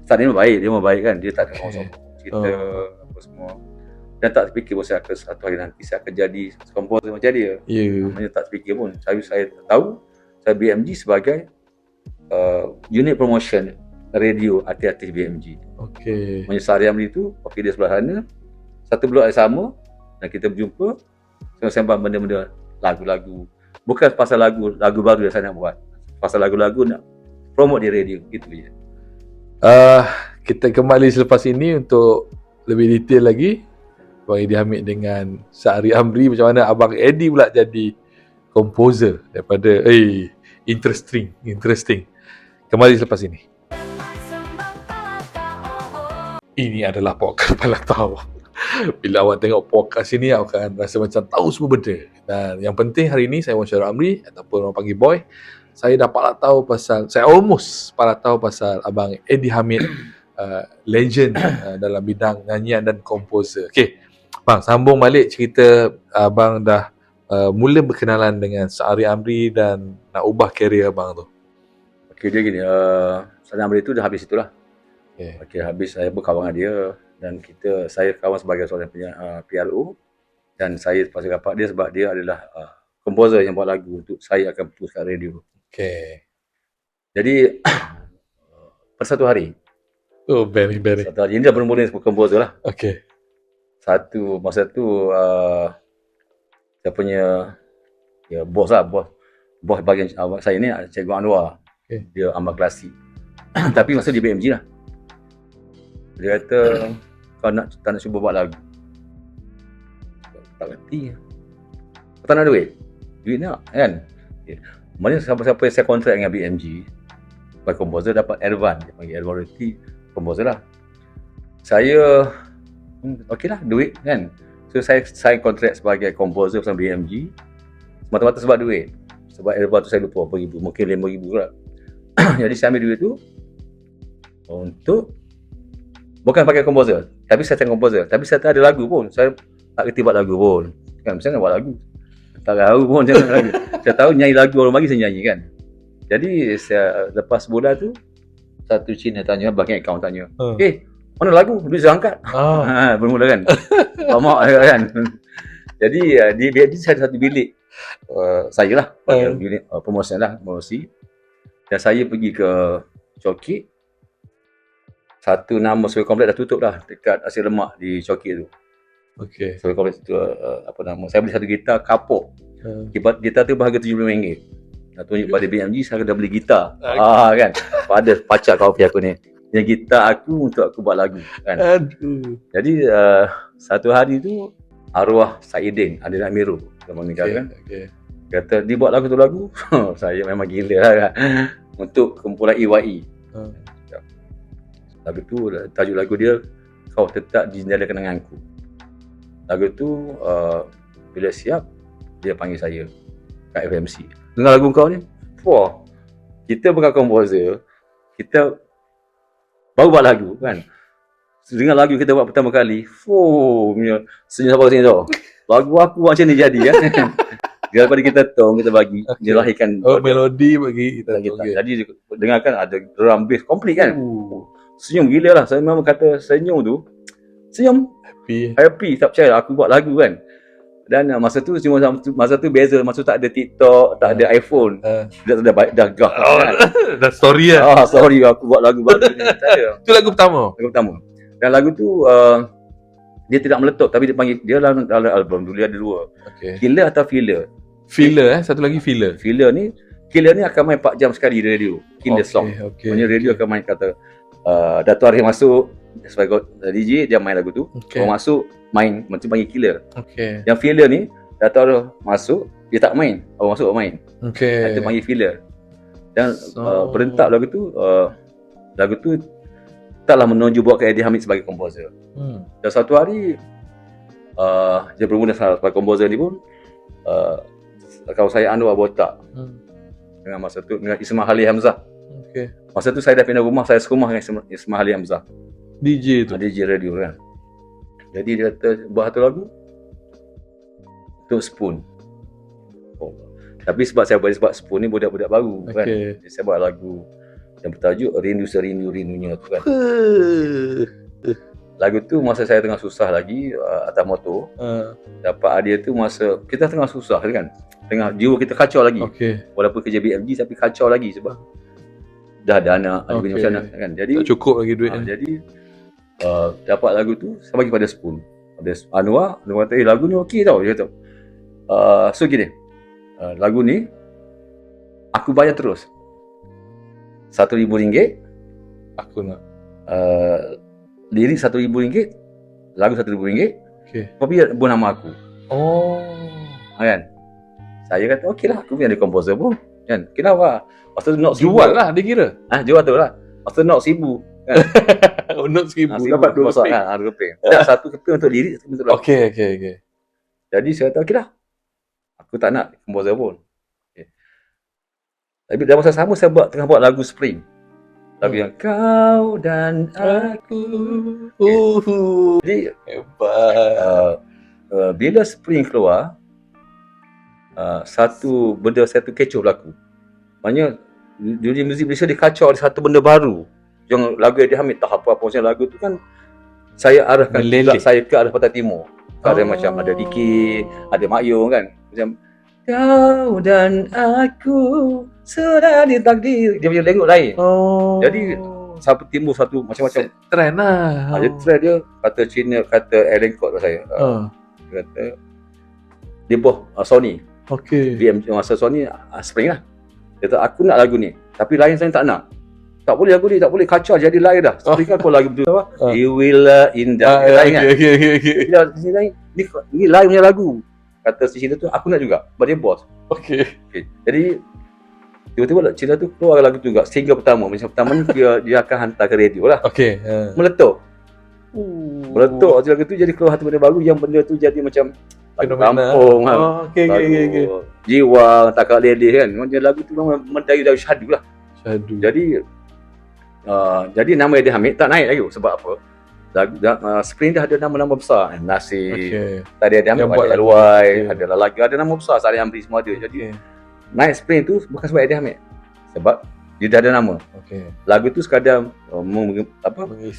saat ni baik. Dia memang baik kan. Dia tak ada orang cerita apa semua. Dan tak terfikir bahawa saya akan satu hari nanti saya akan jadi komposer macam dia. Namanya tak terfikir pun. Saya tahu saya BMG sebagai unit promotion radio artis-artis BMG. Namanya Sari Amri tu dia sebelah sana. Satu blok yang sama. Dan kita berjumpa sembang benda-benda lagu-lagu. Bukan pasal lagu baru yang saya nak buat. Pasal lagu-lagu nak promote di radio. Gitu je. Kita kembali selepas ini untuk lebih detail lagi Abang Eddie Hamid dengan Syahri Amri, macam mana Abang Eddie pula jadi komposer daripada interesting. Kembali selepas ini. Ini adalah podcast Kepala Tahu. Bila awak tengok podcast ini, awak akan rasa macam tahu semua benda. Dan yang penting hari ini, saya Wan Syarul Amri, ataupun orang panggil Boy, saya dapat tahu pasal, saya almost tahu pasal Abang Eddie Hamid, legend dalam bidang nyanyian dan komposer. Okay, bang, sambung balik cerita abang dah mula berkenalan dengan Syahri Amri dan nak ubah kerjaya abang tu. Okay, dia gini, Syahri Amri tu dah habis itulah. Okay, habis saya berkawan dengan dia dan saya kawan sebagai seorang PRO dan saya terpaksa rapat dia sebab dia adalah komposer yang buat lagu untuk saya akan push kat radio. Okay. Jadi per satu hari. Oh, very. Satu hari, ini dah bermula sebagai komposer lah. Okay. Masa tu saya punya bos bahagian saya ni Cikgu Anwar. Okay. Dia amat klasik. Tapi masa di BMG lah. Dia kata, kau tak nak cuba buat lagu? Tak ngerti. Kau tak nak duit? Duit nak, kan? Okay. Maksudnya siapa-siapa yang saya kontrak dengan BMG sebagai komposer dapat advance. Dia panggil advance royalty, komposer lah. Saya, okey lah, duit kan. So saya sign kontrak sebagai komposer bersama BMG semata-mata sebab duit. Sebab advance tu saya lupa berapa ribu, mungkin 5,000 lah. Jadi saya ambil duit tu untuk bukan pakai komposer, tapi saya tengok komposer. Tapi saya tak ada lagu pun. Saya tak kerti buat lagu pun. Kan, saya nak buat lagu. Tak tahu pun macam mana lagu. Saya tahu nyanyi lagu orang bagi saya nyanyi kan. Jadi saya lepas bulan tu, satu Cina tanya, bank account tanya. Mana lagu? Duit saya angkat. Bermula kan. Lama kan. Jadi di saya ada satu bilik. Saya lah. Bilik promosi. Dan saya pergi ke Coki. Satu nama survey komplek dah tutup dah dekat Asia Lemak di Coki tu. Okay. Survey komplek tu apa nama? Saya beli satu gitar kapok. Gitar tu berharga RM75. Nak tunjuk pada BMG saya dah beli gitar. Kan. Pada pacar kawan aku ni. Yang gitar aku untuk aku buat lagu kan. Aduh. Jadi satu hari tu arwah Saidin Adil Amirul yang meninggal kan. Okay. Kata dia buat lagu. Saya memang gila lah kan. Untuk kumpulan EYE. Lagu tu, tajuk lagu dia Kau Tetap di Jendela Kenanganku. Lagu tu bila siap dia panggil saya kat FMC. Dengar lagu kau ni? Wah, kita bukan komposer, kita baru buat lagu kan. Dengar lagu kita buat pertama kali, senyum sampai sini tau. Lagu aku macam ni jadi kan. Daripada kita kita bagi, dia lahirkan melodi bagi kita. Okay. Jadi dengarkan ada drum bass komplit kan. Senyum gila lah. Saya memang kata senyum tu happy tak percaya aku buat lagu kan. Dan masa tu beza. Masa tu tak ada TikTok, tak ada iPhone. Dah gah kan. Dah story lah. Sorry aku buat lagu baru ni. Tak ada. Itu lagu pertama. Dan lagu tu dia tidak meletup tapi dia panggil dia dalam album dulu ada dua. Okay. Killer atau Filler. Satu lagi Filler. Killer ni akan main 4 jam sekali di radio. Killer song. Maksudnya radio akan main kata Dato' Arif masuk sebagai DJ, dia main lagu tu. Orang masuk main, macam panggil Killer. Yang Filler ni Dato' Arif masuk, dia tak main. Orang masuk main. Itu panggil Filler. Dan berentak lagu tu taklah menuju buat ke Eddie Hamid sebagai komposer. Dan satu hari dia bermula sebagai komposer ni pun kawan saya Anwar botak dengan masa tu dengan Ismail Halil Hamzah. Masa tu saya dah pindah rumah, saya serumah dengan Ismail Halil Hamzah, DJ tu, DJ radio kan. Jadi dia kata buat satu lagu untuk Spoon. Tapi sebab Spoon ni budak-budak baru kan. Jadi saya buat lagu yang bertajuk Rindu Serindu Rindunya tu kan. Lagu tu masa saya tengah susah lagi atas motor. Dapat hadiah tu masa kita tengah susah kan. Tengah jiwa kita kacau lagi. Walaupun kerja BMG tapi kacau lagi sebab dah ada anak, ada punya macam kan. Jadi tak cukup lagi duit. Jadi dapat lagu tu saya bagi pada Spoon. Pada Anwar kata lagu ni okey tau. Dia kata so gini. Lagu ni aku bayar terus RM1,000. Aku nak lirik RM1,000, lagu RM1,000, Okey. Tapi buat nama aku. Oh. Kan? Saya kata okey lah, aku punya ada komposer pun. Kan? Kenapa? Masa tu nak Jual lah dia kira. Jual tu lah. Masa nak 1,000. Kan? Note 1,000 1,000 dapat 2 kosong keping. kan, 2 keping. Tak, satu keping untuk lirik, satu untuk lagu. Okey. Jadi saya kata okey lah. Aku tak nak komposer pun. Okay. Tapi dalam masa sama saya tengah buat lagu Spring. Lagu yang kau dan aku. Jadi Hebat. bila Spring keluar, satu benda satu kecoh berlaku. Maknanya dunia muzik Malaysia dia kacau ada satu benda baru. Yang lagu Eddie Hamid tak apa-apa macam lagu tu kan saya arahkan juga saya ke arah Pantai Timur. Ada macam ada Diki, ada Mak Yong kan. Macam kau dan aku sudah ditakdir. Dia punya lenggok lain. Jadi satu timbul satu macam-macam trend lah. Dia trend dia kata Cina, kata Allen Cott saya. Dia kata dia bawah Sony. Okey. BM masa Sony Spring lah. Dia kata aku nak lagu ni, tapi lain saya tak nak. Tak boleh lagu ni, tak boleh kacau jadi lain dah. Spring kan kau lagu betul apa? You will indah. Lain kan? Okey. Ni lain punya lagu. Kata si Cina tu aku nak juga. Sebab dia bos. Okey. Jadi tiba-tiba Cina tu keluar lagu tu juga. Single pertama. Macam pertama ni dia akan hantar ke radio lah. Okey. Meletup. Meletup lagu tu jadi keluar satu benda baru yang benda tu jadi macam lagu kampung. Okey. Jiwa, Takak Leleh kan. Macam lagu tu memang dari syadu lah. Syadu. Jadi nama Eddie Hamid tak naik lagi. Sebab apa? Spring dah ada nama-nama besar. Nasir. Tadi Eddie Hamid, ada Luai, ada Lalaga, ada nama besar. Salih Amri semua ada. Jadi naik Spring tu bukan sebab Eddie Hamid. Sebab dia dah ada nama. Lagu tu sekadar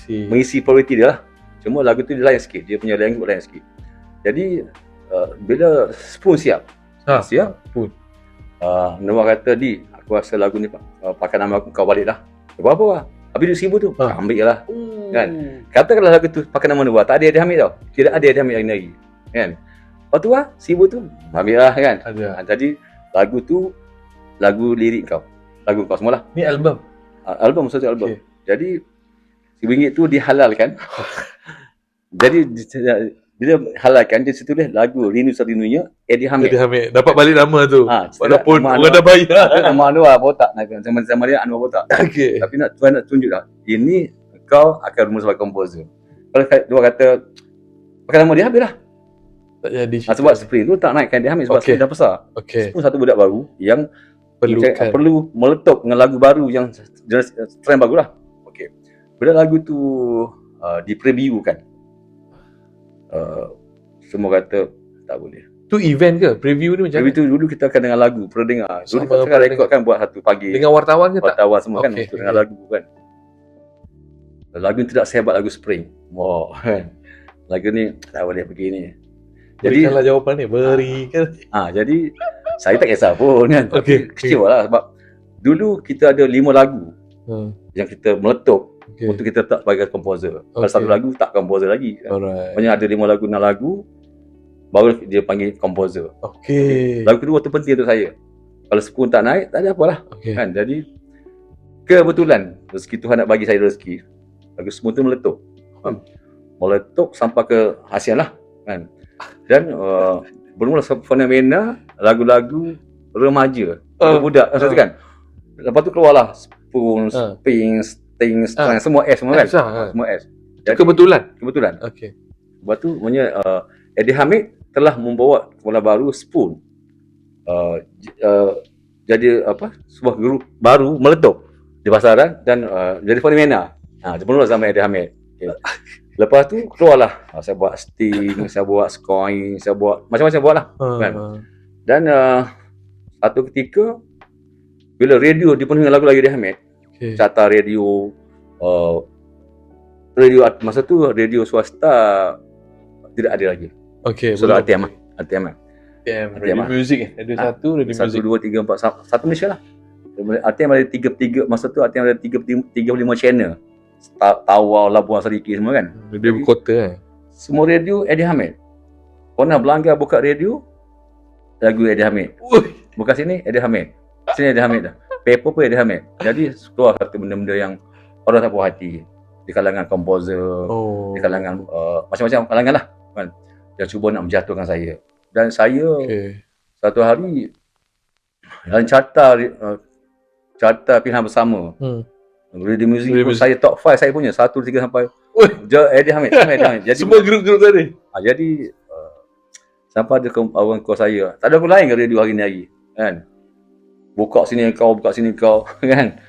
mengisi prioriti dia lah. Cuma lagu tu dia lain sikit. Dia punya language lain sikit. Jadi bila Spoon siap Spoon Noah kata, Di, aku rasa lagu ni pakai nama aku, kau balik dah. Berapa lah? Habis duit 1,000 tu, ambil lah. Kan? Katakanlah lagu tu pakai nama Noah, tak ada Eddie Hamid tau. Tidak ada Eddie Hamid lagi. Kan? Lepas tu lah, 1,000 tu, ambil lah kan. Jadi lagu tu, lagu lirik kau. Lagu kau semualah. Ni album? Album, satu album. Jadi RM1 tu dihalalkan. Jadi bila halalkan, dia tulis lagu Rindu Serinunya Eddie Hamid. Dapat balik nama tu. Walaupun orang dah bayar. Nama Anwar Botak. Sama dia Anwar Botak. Tapi Tuan nak tunjuk dah. Ini kau akan rumus sebagai komposer. Kalau dia kata pakai nama dia, habis lah. Tak jadi. Sebab Spring tu tak naikkan dia Hamid sebab Spring dah besar. Spring satu budak baru yang perlu meletup dengan lagu baru yang trend baru lah. Bila lagu tu dipreviewkan, semua kata tak boleh. Tu event ke? Preview ni macam mana? Preview tu dulu kita akan dengar lagu, perlu dengar. Dulu kita akan rekod kan buat satu pagi. Dengan wartawan ke tak? Wartawan semua kan untuk dengar lagu kan. Lagu ni tidak sehebat lagu Spring. Wow kan. Lagu ni tak boleh begini. Jadi berikanlah jawapan ni, berikan. Jadi saya tak kisah pun kan. Kecewa lah sebab dulu kita ada 5 lagu yang kita meletup untuk kita tak sebagai komposer. Kalau satu lagu tak komposer lagi. Banyak ada 5 lagu, 6 lagu baru dia panggil komposer. Lagu kedua tu penting untuk saya. Kalau Spoon tak naik, tak ada apalah. Kan? Jadi kebetulan rezeki Tuhan nak bagi saya rezeki. Lagu Spoon tu meletup. Meletup sampai ke ASEAN lah kan. Dan bermula fenomena lagu-lagu remaja, budak kan. Lepas tu keluarlah Spoon, Sting, semua S semua kan. Semua S. Jadi, kebetulan. Lepas tu Eddie Hamid telah membawa formula baru Spoon. Jadi sebuah grup baru meletup di pasaran dan jadi fenomena. Bermula zaman Eddie Hamid. Lepas tu keluarlah saya buat Sting, saya buat Skoin, saya buat macam-macam buatlah kan. Dan satu ketika bila radio dipenuhi dengan lagu-lagu Eddie Hamid, carta radio masa tu radio swasta tidak ada lagi. Sudah ATM. Radio Music Radio 1, Radio Music 1, 2, 3, 4, satu Malaysia lah. ATM ada 3 masa tu ATM ada 35 channel. Tawau, Labuan Seriki semua kan. Radio ibu kota Semua radio Eddie Hamid. Pernah Belanggar buka radio, lagu Eddie Hamid. Bukan sini Eddie Hamid. Sini Eddie Hamid dah. Paper pun Eddie Hamid. Jadi keluar satu benda-benda yang orang tak puas hati. Di kalangan komposer, di kalangan macam-macam kalangan lah kan. yang cuba nak menjatuhkan saya. Dan saya Okay. satu hari dalam carta pilihan bersama Radio Music Radio pun Music. saya top 5 saya punya 1, 2, 3 sampai Eddie Hamid. Jadi Semua grup-grup tadi. jadi sampai ada kawan kau saya, tak ada aku lain ke radio hari ni lagi kan, buka sini kau kan,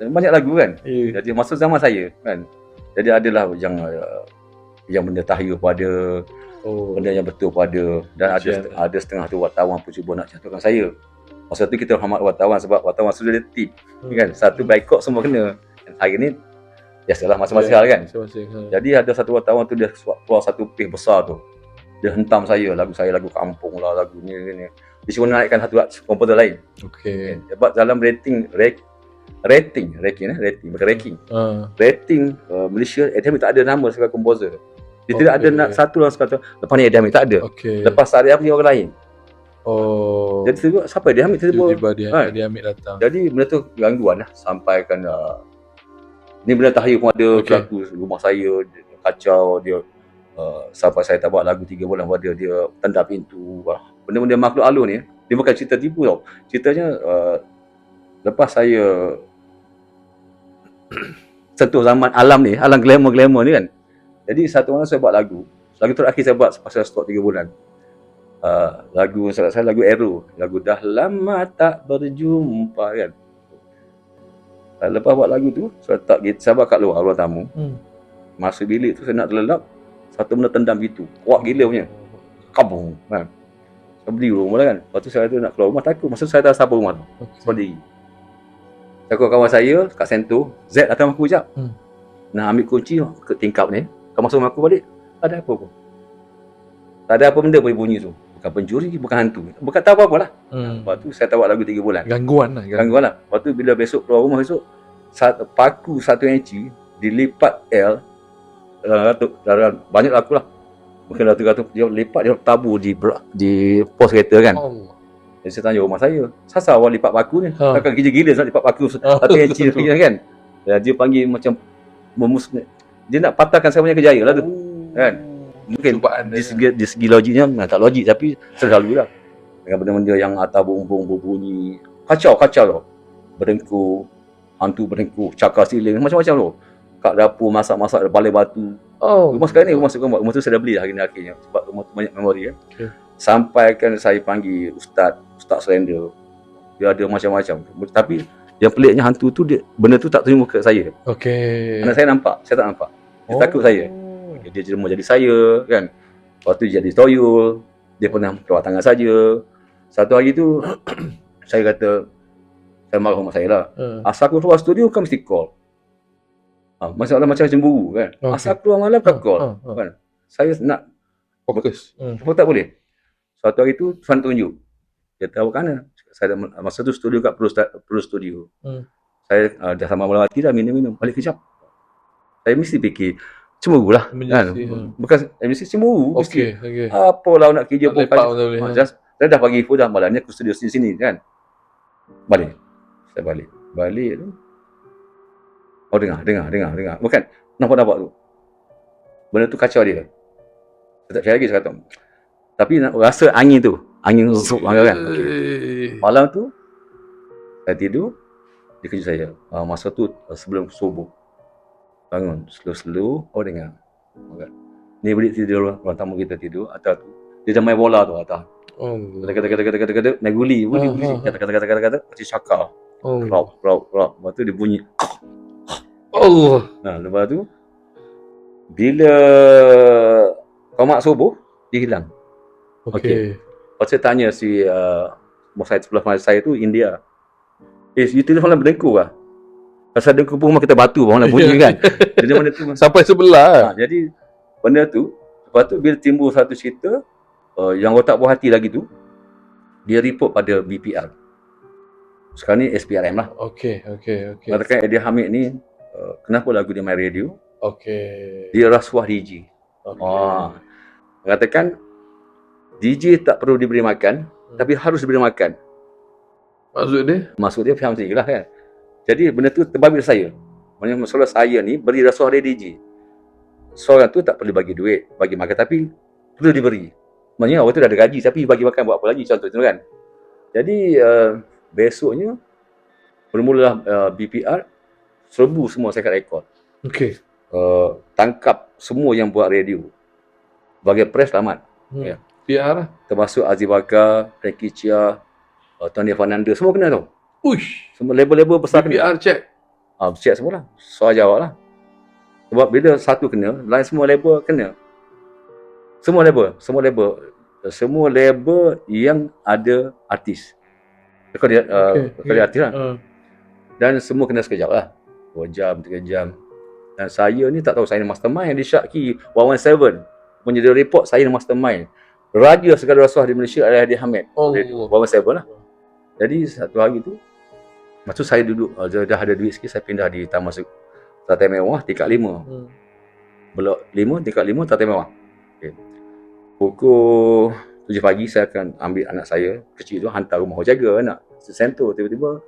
banyak lagu kan. Ya. Jadi masa zaman saya kan, jadi adalah yang benda tahir pada, benda yang betul pada, dan ada setengah tu wartawan pun cuba nak jatuhkan saya. Masa tu kita hormat wartawan sebab wartawan sudah ada tip kan, satu boycott semua kena. Hari ni biasalah masing-masing hal kan. Jadi ada satu wartawan tu dia keluar satu page besar tu, dia hentam saya lagu kampung lah, lagu ni. Dia cuba naikkan satu komposer lain. Okay. Sebab dalam rating Malaysia, Eddie Hamid tak ada nama sebagai komposer. Dia tidak ada satu dalam sekata lepas ni Eddie Hamid tak ada. Lepas Sari Afni orang lain. Jadi tiba siapa Eddie Hamid tiba-tiba dia ambil datang. Jadi benda tu gangguan lah, sampaikan ni benda tahir pun ada berlaku rumah saya, dia kacau dia. Sampai saya tak buat lagu 3 bulan pada dia tanda pintu. Benda-benda makhluk alun ni, dia bukan cerita tipu tau. Ceritanya lepas saya sentuh zaman alam ni, alam glamour ni kan. Jadi satu malam saya buat lagu terakhir saya buat pasal stop 3 bulan. Lagu saya lagu Arrow, lagu dah lama tak berjumpa kan. Lepas buat lagu tu, saya buat kat luar ruang tamu. Masuk bilik tu saya nak terlelap, satu benda tendam gitu, kuat gila punya, kabung kan. Saya beli rumah kan. Lepas tu saya tu nak keluar rumah, takut. Masa tu saya tak sabar rumah tu, sendiri. Saya kawan saya kat Sentul, Z datang aku sekejap, nak ambil kunci ke tingkap ni, kau masuk rumah aku balik, tak ada apa pun. Tak ada apa benda boleh bunyi tu. Bukan pencuri, bukan hantu, bukan tahu apa-apa lah. Lepas tu saya tak buat lagu 3 bulan. Gangguan lah. Lepas tu bila besok keluar rumah esok, paku 1 inci dilipat L, banyak laku lah. Mungkin ratus-ratus dia lipat, dia tabur di pos kereta kan. Jadi saya tanya rumah saya, sasa awak lipat paku ni? Takkan kerja gila nak lipat paku 1 inci kan. Dia panggil macam dia nak patahkan saya punya kerjaya lah tu kan. Mungkin di segi logiknya tak logik, tapi selalu lah dengan benda-benda yang atas bumbung berbunyi, kacau tau, berdengkur, hantu berdengkur, cakar siling, macam-macam tau. Kat dapur masak-masak balai batu. Rumah sekarang ni rumah tu saya dah beli dah hari ni akhirnya sebab rumah tu banyak memori kan. Sampai kan saya panggil Ustaz Slender, dia ada macam-macam. Tapi yang peliknya hantu tu benda tu tak terima kat saya. Anak saya nampak, saya tak nampak. Dia takut saya. Dia cuma jadi saya kan. Lepas tu jadi toyol. Dia pernah keluar tangan saja. Satu hari tu saya kata, saya marah mak saya lah. Asal aku keluar studio kan mesti call. Masalah macam cemburu kan. Asal keluar malam kan call kan. Saya nak fokus. Tak boleh. Satu hari tu Tuan tunjuk. Dia tahu kan. Saya masa tu studio kat Pro Studio. Saya dah sama malam hati dah minum balik kejap. Saya mesti fikir cemburu lah kan. Bukan mesti cemburu, mesti apalah nak kerja pun saya dah bagi info dah malamnya aku studio sini kan. Saya balik tu. Dengar bukan nampak tu benda tu kacau dia. Saya tak percaya lagi, saya kata tapi rasa angin rusuk kan. Malam tu saya tidur, dia kejut saya. Masa tu sebelum subuh bangun slow dengar. Ni balik tidur ruang tamu kita tidur atas tu. Dia dah main bola tu atas. Kata main guli kata macam cakar. Rop. Lepas tu dia bunyi. Lepas tu bila qamat subuh dia hilang. Lepas saya tanya si bos saya sebelah saya tu India. You telefon lah berdengkur lah. Pasal dengkur pun rumah kita batu orang nak bunyi kan. Jadi benda tu sampai sebelah. Jadi benda tu, lepas tu bila timbul satu cerita yang otak buah hati lagi tu, dia report pada BPR. Sekarang ni SPRM lah. Katakan Eddie Hamid ni kenapa lagu dia main radio? Dia rasuah DJ. Katakan DJ tak perlu diberi makan, tapi harus diberi makan. Maksud dia faham sendiri lah kan. Jadi benda tu terbabit saya. Maksudnya masalah saya ni beri rasuah dia DJ. Seorang tu tak perlu bagi duit, bagi makan, tapi perlu diberi. Maksudnya orang tu dah ada gaji tapi bagi makan buat apa lagi, contoh tu kan. Jadi besoknya bermula BPR serbu semua second record. Okey. Tangkap semua yang buat radio. Bagi press selamat. Ya. PR. Termasuk Aziz Bakar, Frankie Chia, Tony Fernandez, semua kena tau. Uish. Semua label-label besar kena. PR check. Check semua lah. Soal jawab lah. Sebab bila satu kena, lain semua label kena. Semua label yang ada artis. Rekod artis lah. Dan semua kena sekejap lah. 2 jam, 3 jam. Dan saya ni tak tahu saya ni mastermind. Di Syakki 117 punya dia report saya ni mastermind. Raja segala rasuah di Malaysia adalah Eddie Hamid. 117 lah. Jadi satu hari tu, masa saya duduk, dah ada duit sikit, saya pindah di Taman Teratai Mewah, tingkat 5. Blok 5, tingkat 5, Teratai Mewah. Okay. Pukul 7 pagi, saya akan ambil anak saya, kecil tu, hantar rumah jaga anak. Sentuh, tiba-tiba,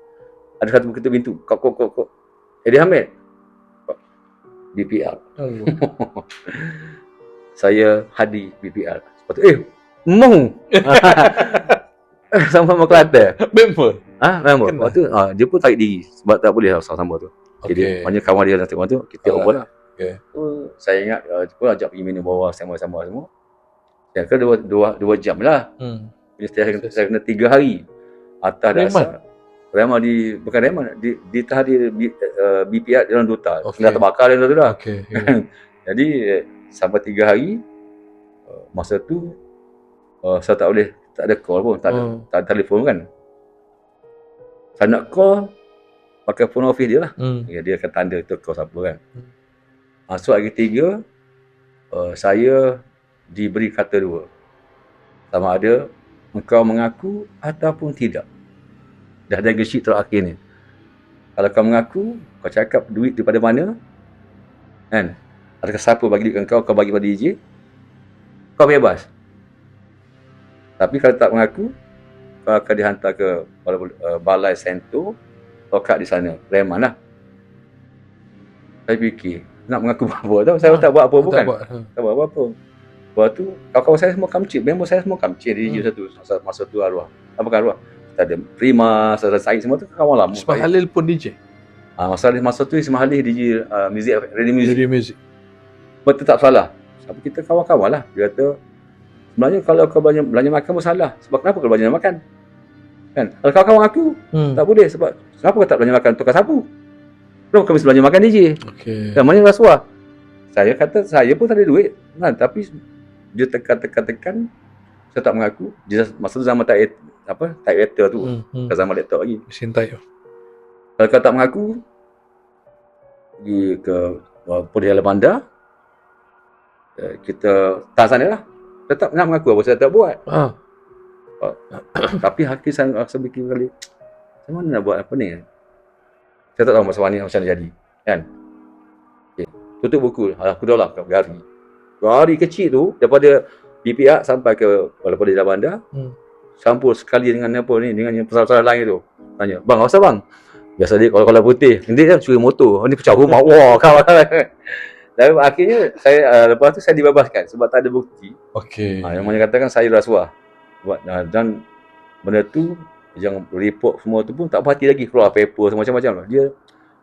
ada satu ketuk pintu. Kok. Eddie Hamid. BPR. Saya Hadi BPR. Lepas tu, mau. Sama Kelantan. Member. Member. Lepas tu, dia pun tarik diri. Sebab tak boleh sama-sama tu. Jadi, maknanya kawan dia nanti tu, kita over lah. Okay. Saya ingat, dia pun ajak pergi minum bawah sama-sama semua. Saya kena 2 jam lah. Saya kena 3 hari. Atas dasar. Reman bukan Reman, di tahdir BPR dalam Duta. Sudah terbakar dalam tu dah. Okay. Jadi, sampai 3 hari, masa tu, saya tak ada call pun, tak ada telefon kan. Saya nak call, pakai phone office dia lah. Dia akan tanda tu call siapa kan. So hari 3, saya diberi kata 2. Sama ada, engkau mengaku ataupun tidak. Dah ada sheet terakhir ni. Kalau kau mengaku, kau cakap duit daripada mana, kan? Adakah siapa bagi duit kau bagi pada DJ, kau bebas. Tapi kalau tak mengaku, kau akan dihantar ke balai sento, lokat di sana, Reman lah. Saya fikir, nak mengaku apa tau, saya tak buat apa pun kan. Tak buat apa-apa. Lepas tu, kawan-kawan saya semua kamcik, member saya semua kamcik DJ satu, masa tu arwah. Apakah arwah? Kita ada Prima, Said semua tu kawan lama. Ismail Halil pun DJ? Masa tu Ismail Halil DJ Radio Music. Betul tak salah. Tapi kita kawan-kawan lah. Dia kata, sebenarnya kalau kau belanja makan pun salah. Sebab kenapa kau belanja makan? Kan? Kalau kawan-kawan aku, tak boleh. Sebab kenapa kau tak belanja makan tukar sapu? Kenapa kau mesti belanja makan DJ? Okay. Dan mana rasuah? Saya kata, saya pun tak ada duit. Kan? Tapi dia tekan. Saya tak mengaku. Dia masa tu zaman typewriter tu. Bukan zaman laptop lagi. Mesin type. Kalau kau tak mengaku, pergi ke Polis Alam Bandar, kita tak sana lah. Saya tak nak mengaku apa saya tak buat. Tapi hati saya rasa fikir kali, macam mana nak buat apa ni? Saya tak tahu masa ni macam mana jadi. Kan? Okay. Tutup buku. Aku dah lah gari kecil tu, daripada BPR sampai ke Polis Alam Bandar, campur sekali dengan apa ni, dengan yang pesawat lain tu. Tanya, bang, apa bang? Biasa dia kalau putih, nanti kan curi motor, ni pecah rumah, wah kawan. Dan akhirnya saya lepas tu saya dibebaskan sebab tak ada bukti. Okey. Yang mana katakan saya rasuah. Dan benda tu yang report semua tu pun tak berhati lagi, keluar paper macam-macam lah. Dia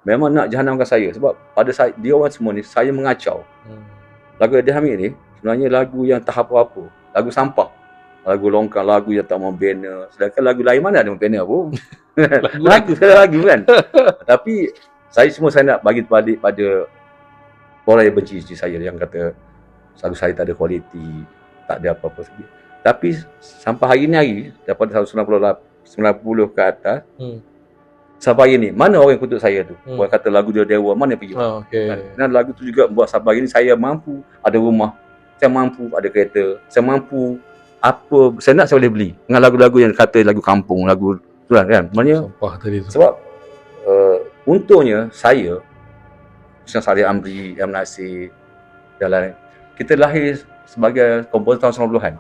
memang nak jahanamkan saya sebab pada saya, dia orang semua ni saya mengacau. Lagu Eddie Hamid ni sebenarnya lagu yang tak apa-apa, lagu sampah. Lagu longkang, lagu yang tak mau banner. Sedangkan lagu lain mana ada banner pun. lagu kan. Tapi saya nak bagi balik pada orang yang benci saya, yang kata lagu saya tak ada kualiti, tak ada apa-apa lagi. Tapi sampai hari ni daripada tahun 90 ke atas, sampai hari ni mana orang yang kutuk saya tu? Orang kata lagu dia dewa, mana pergi? Dan lagu tu juga buat sampai hari ni saya mampu ada rumah, saya mampu ada kereta, saya mampu apa saya nak saya boleh beli dengan lagu-lagu yang kata lagu kampung, lagu tu lah kan. Maknanya sampah tadi tu. Sebab untungnya saya Syekh Saleh Amri, M. Nasir dan lain, kita lahir sebagai komposer tahun 90-an.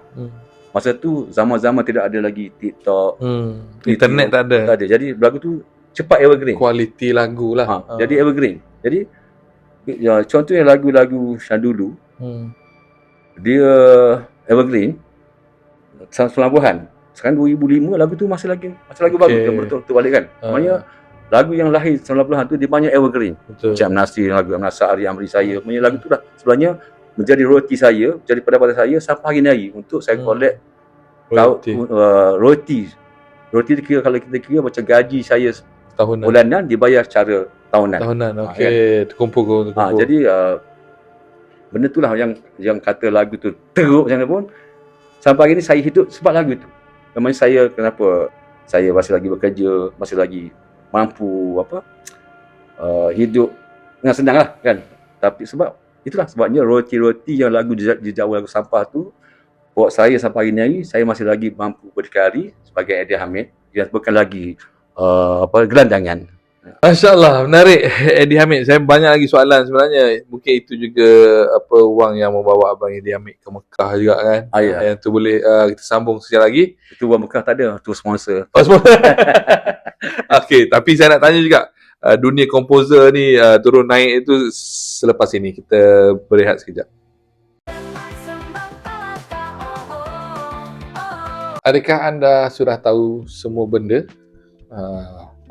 Masa tu zaman-zaman tidak ada lagi TikTok, internet tak ada. Jadi lagu tu cepat evergreen. Kualiti lagu lah. Jadi evergreen. Jadi contohnya lagu-lagu Syandulu, dia evergreen, 90-an. Sekarang 2005 lagu tu masih lagi Okey. bagus, dia betul-betul balik kan. Maknanya lagu yang lahir 90-an tu dia banyak evergreen. Betul. Macam Nasir, lagu Nasir, Ari Amri saya. Punya lagu tu dah sebenarnya menjadi roti saya, menjadi pendapatan saya sampai hari ni hari untuk saya collect Royalty. roti. Roti tu kira, kalau kita kira macam gaji saya Tahunan. bulanan dibayar secara tahunan. Okey. Terkumpul. Jadi benda tu lah yang kata lagu tu teruk macam mana pun sampai hari ni saya hidup sebab lagu tu. Memang saya, kenapa saya masih lagi bekerja, masih lagi mampu hidup dengan senang lah kan. Tapi itulah sebabnya roti-roti yang lagu jejak lagu sampah tu buat saya sampai hari ni saya masih lagi mampu berdikari sebagai Eddie Hamid yang bukan lagi gelandangan. Masya Allah, menarik Eddie Hamid. Saya banyak lagi soalan sebenarnya. Mungkin itu juga wang yang membawa Abang Eddie Hamid ke Mekah juga kan. Ya. Yang tu boleh kita sambung sekejap lagi. Itu Wang Mekah tak ada, tu sponsor. Okey, tapi saya nak tanya juga, dunia komposer ni turun naik itu selepas ini. Kita berehat sekejap. Adakah anda sudah tahu semua benda?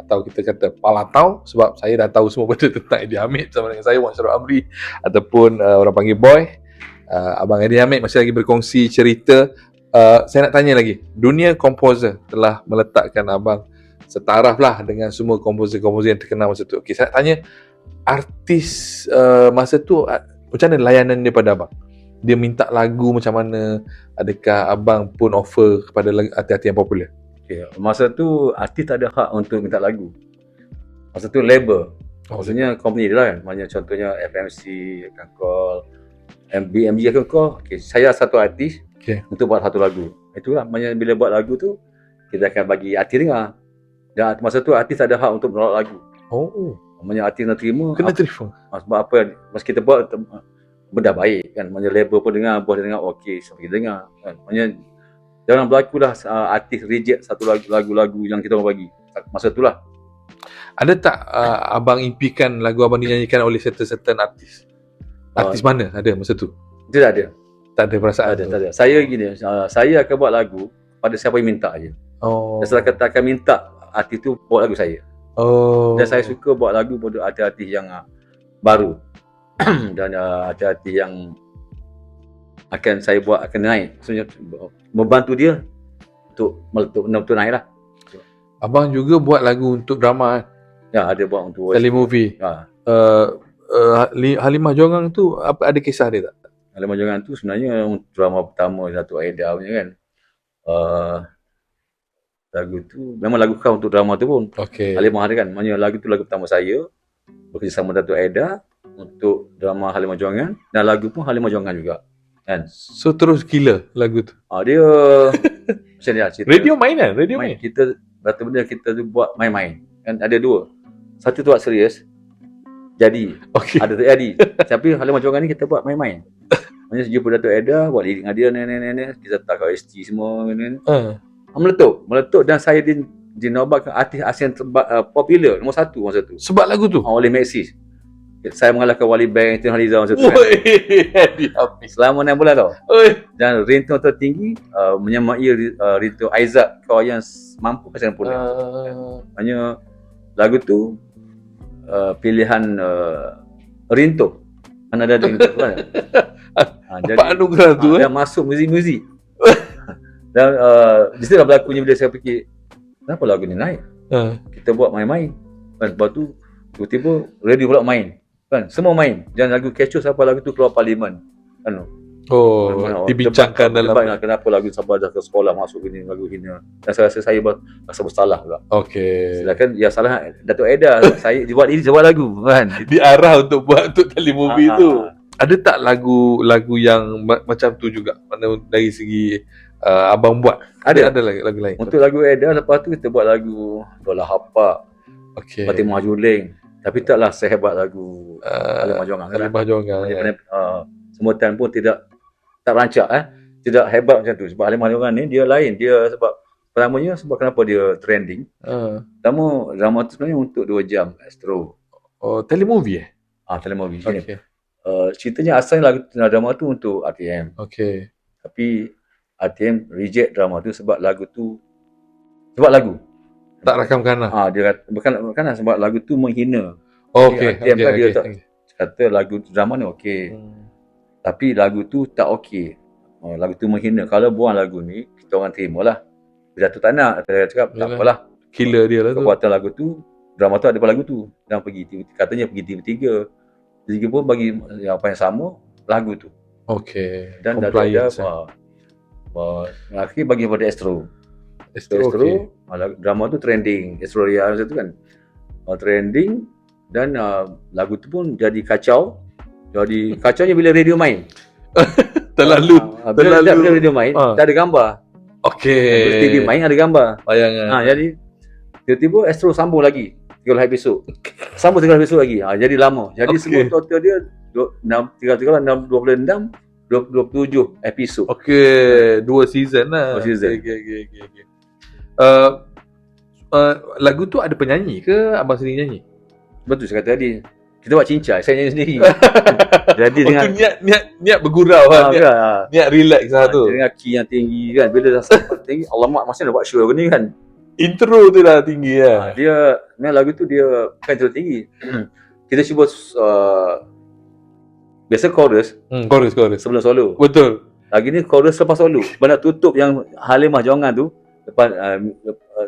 Atau kita kata palatau, sebab saya dah tahu semua benda tentang Eddie Hamid sama dengan saya, Wan Syarul Amri, ataupun orang panggil Boy. Abang Eddie Hamid masih lagi berkongsi cerita. Saya nak tanya lagi, dunia komposer telah meletakkan abang setaraf lah dengan semua komposer-komposer yang terkenal masa tu. Okay, saya nak tanya, artis masa tu macam mana layanan dia pada abang? Dia minta lagu macam mana? Adakah abang pun offer kepada artis-artis yang popular? Okay. Masa tu artis tak ada hak untuk minta lagu. Masa tu label. Maksudnya company dia lah kan. Maksudnya contohnya FMC akan call, MG akan call. Okay, saya satu artis untuk buat satu lagu. Itulah. Maksudnya bila buat lagu tu, kita akan bagi artis dengar. Dan masa tu artis tak ada hak untuk menolak lagu. Maksudnya artis nak terima. Kena terima. Sebab apa, masa kita buat benda baik kan. Maksudnya label pun dengar, bos dengar, okey, sampai kita dengar kan. Maksudnya jangan berlaku lah artis reject satu lagu-lagu yang kita orang bagi. Masa tu lah. Ada tak abang impikan lagu abang dinyanyikan oleh certain artis? Artis mana ada masa tu? Tidak ada. Tak ada perasaan? Tak ada. Saya gini, saya akan buat lagu pada siapa yang minta aje. Dan saya kata akan minta artis tu buat lagu saya. Dan saya suka buat lagu pada artis-artis yang baru. Dan artis-artis yang akan saya buat akan naik. Maksudnya membantu dia untuk meletup naik lah. Abang juga buat lagu untuk drama kan? Ya, ada buat untuk telemovie. Halimah Jongang tu ada kisah dia tak? Halimah Jongang tu sebenarnya drama pertama Datuk Aida punya kan. Lagu tu memang lagu kau untuk drama tu pun. Halimah ada kan. Maksudnya lagu tu lagu pertama saya bekerjasama Datuk Aida untuk drama Halimah Jongang, dan lagu pun Halimah Jongang juga. Kan? So terus gila lagu tu. Dia macam ni lah cerita. Radio main. Kita batu benda kita tu buat main-main. Kan ada dua. Satu tu buat serius. Jadi. Ada tak jadi. Tapi Halimah Jongang ni kita buat main-main. Maksudnya jumpa Datuk Eda, buat lirik dengan dia, nenek-nenek, kita letak kat ST semua meletup, dan saya dinobatkan artis ASEAN popular nombor 1 masa tu. Sebab lagu tu? Oleh Maxis. Saya mengalahkan Wali Bank, Tun Haliza masa tu kan. Selama 6 bulan tau. Dan ringtone tertinggi menyamai ringtone Aizat, kau yang mampu pasal pun. Hanya lagu tu pilihan ringtone. Mana ada ringtone kan. Jadi anugerah tu dan masuk muzik-muzik. Dan di situ berlakunya bila saya fikir, kenapa lagu ni naik? Kita buat main-main. Lepas tu tiba-tiba radio pula main. Kan semua main. Dan lagu kecoh sampai lagu tu keluar parlimen. Kan. Dibincangkan dalam kenapa lagu sampai dah ke sekolah masuk gini lagu ini. Dan saya rasa saya rasa bersalah juga. Silakan ya salah Datuk Eda, saya buat lagu kan. Diarah untuk buat untuk telemovie tu. Ada tak lagu yang macam tu juga? Mana dari segi abang buat? Ada lagu lain. Untuk lagu Eda, lepas tu kita buat lagu Bola Hapak. Fatimah Juling. Tapi taklah sehebat lagu Halimah Jongang. Halimah Jongang. Semua time pun tak rancak tidak hebat macam tu. Sebab Halimah Jongang ni dia lain. Dia sebab pertamanya sebab kenapa dia trending. Pertama drama tu sebenarnya untuk 2 jam Astro. Telemovie telemovie. Ceritanya asal lagu drama tu untuk RTM. Tapi RTM reject drama tu sebab lagu Tak rakamkan lah. dia kata bukan sebab lagu tu menghina. Okey, RTM kan dia okey. tak kata lagu drama ni okey. Tapi lagu tu tak okey. Lagu tu menghina. Kalau buang lagu ni, kita orang terimalah. Bila tu tak nak, dia cakap tak Yalah. apalah. Killer dia lah tu. Kekuatan lagu tu, drama tu ada pada lagu tu. Dan katanya pergi TV3. TV3 pun bagi apa yang sama lagu tu. Okey. Dan dah Compliance. akhir bagi pada Astro. Okey. Drama tu trending. Astro Ria macam tu kan. Trending dan lagu tu pun jadi kacau. Jadi kacaunya bila radio main. Terlalu. Bila radio main, tak ada gambar. Okey. TV main ada gambar. Bayangan. Jadi tiba-tiba Astro sambung lagi 3 episod. Sambung 3 episod lagi. Jadi lama. Jadi semua total dia 27 episod. Okey, 2 season lah. 2 season. Okey. Lagu tu ada penyanyi ke abang sendiri nyanyi? Betul saya kata tadi. Kita buat cincai, saya nyanyi sendiri. Jadi Tu dengan niat bergurau lah. Niat relax lah tu. dengan key yang tinggi kan. Bila dah sampai tinggi, alamak masih nak buat show ni kan. Intro tu dah tinggi lah. Dia memang lagu tu dia bukan terlalu tinggi. Kita cuba biasa chorus Chorus. sebelum solo. Betul. Lagi ni chorus lepas solo. Benda tutup yang Halimah Jongan tu lepas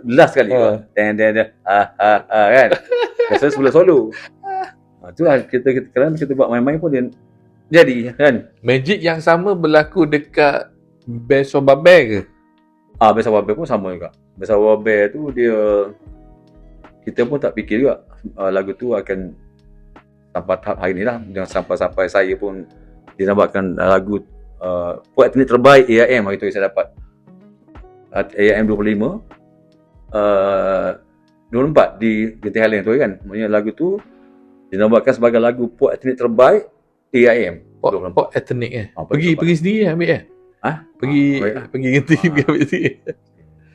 last kali kan. Kan. Biasa sebelum solo. Itulah kita buat main-main pun dia jadi kan. Magic yang sama berlaku dekat Best of Babel ke? Best of Babel pun sama juga. Best of Babel tu dia kita pun tak fikir juga lagu tu akan sampai tahap hari ni lah. Jangan sampai saya pun dinamakan lagu puak teknik terbaik AIM hari tu saya dapat. AIM 25 24 di Genting Highland tu kan. Maksudnya lagu tu dinamakan sebagai lagu puak etnik terbaik AIM. Pop etnik pergi sendiri ambil pergi Genting pergi ambil sendiri.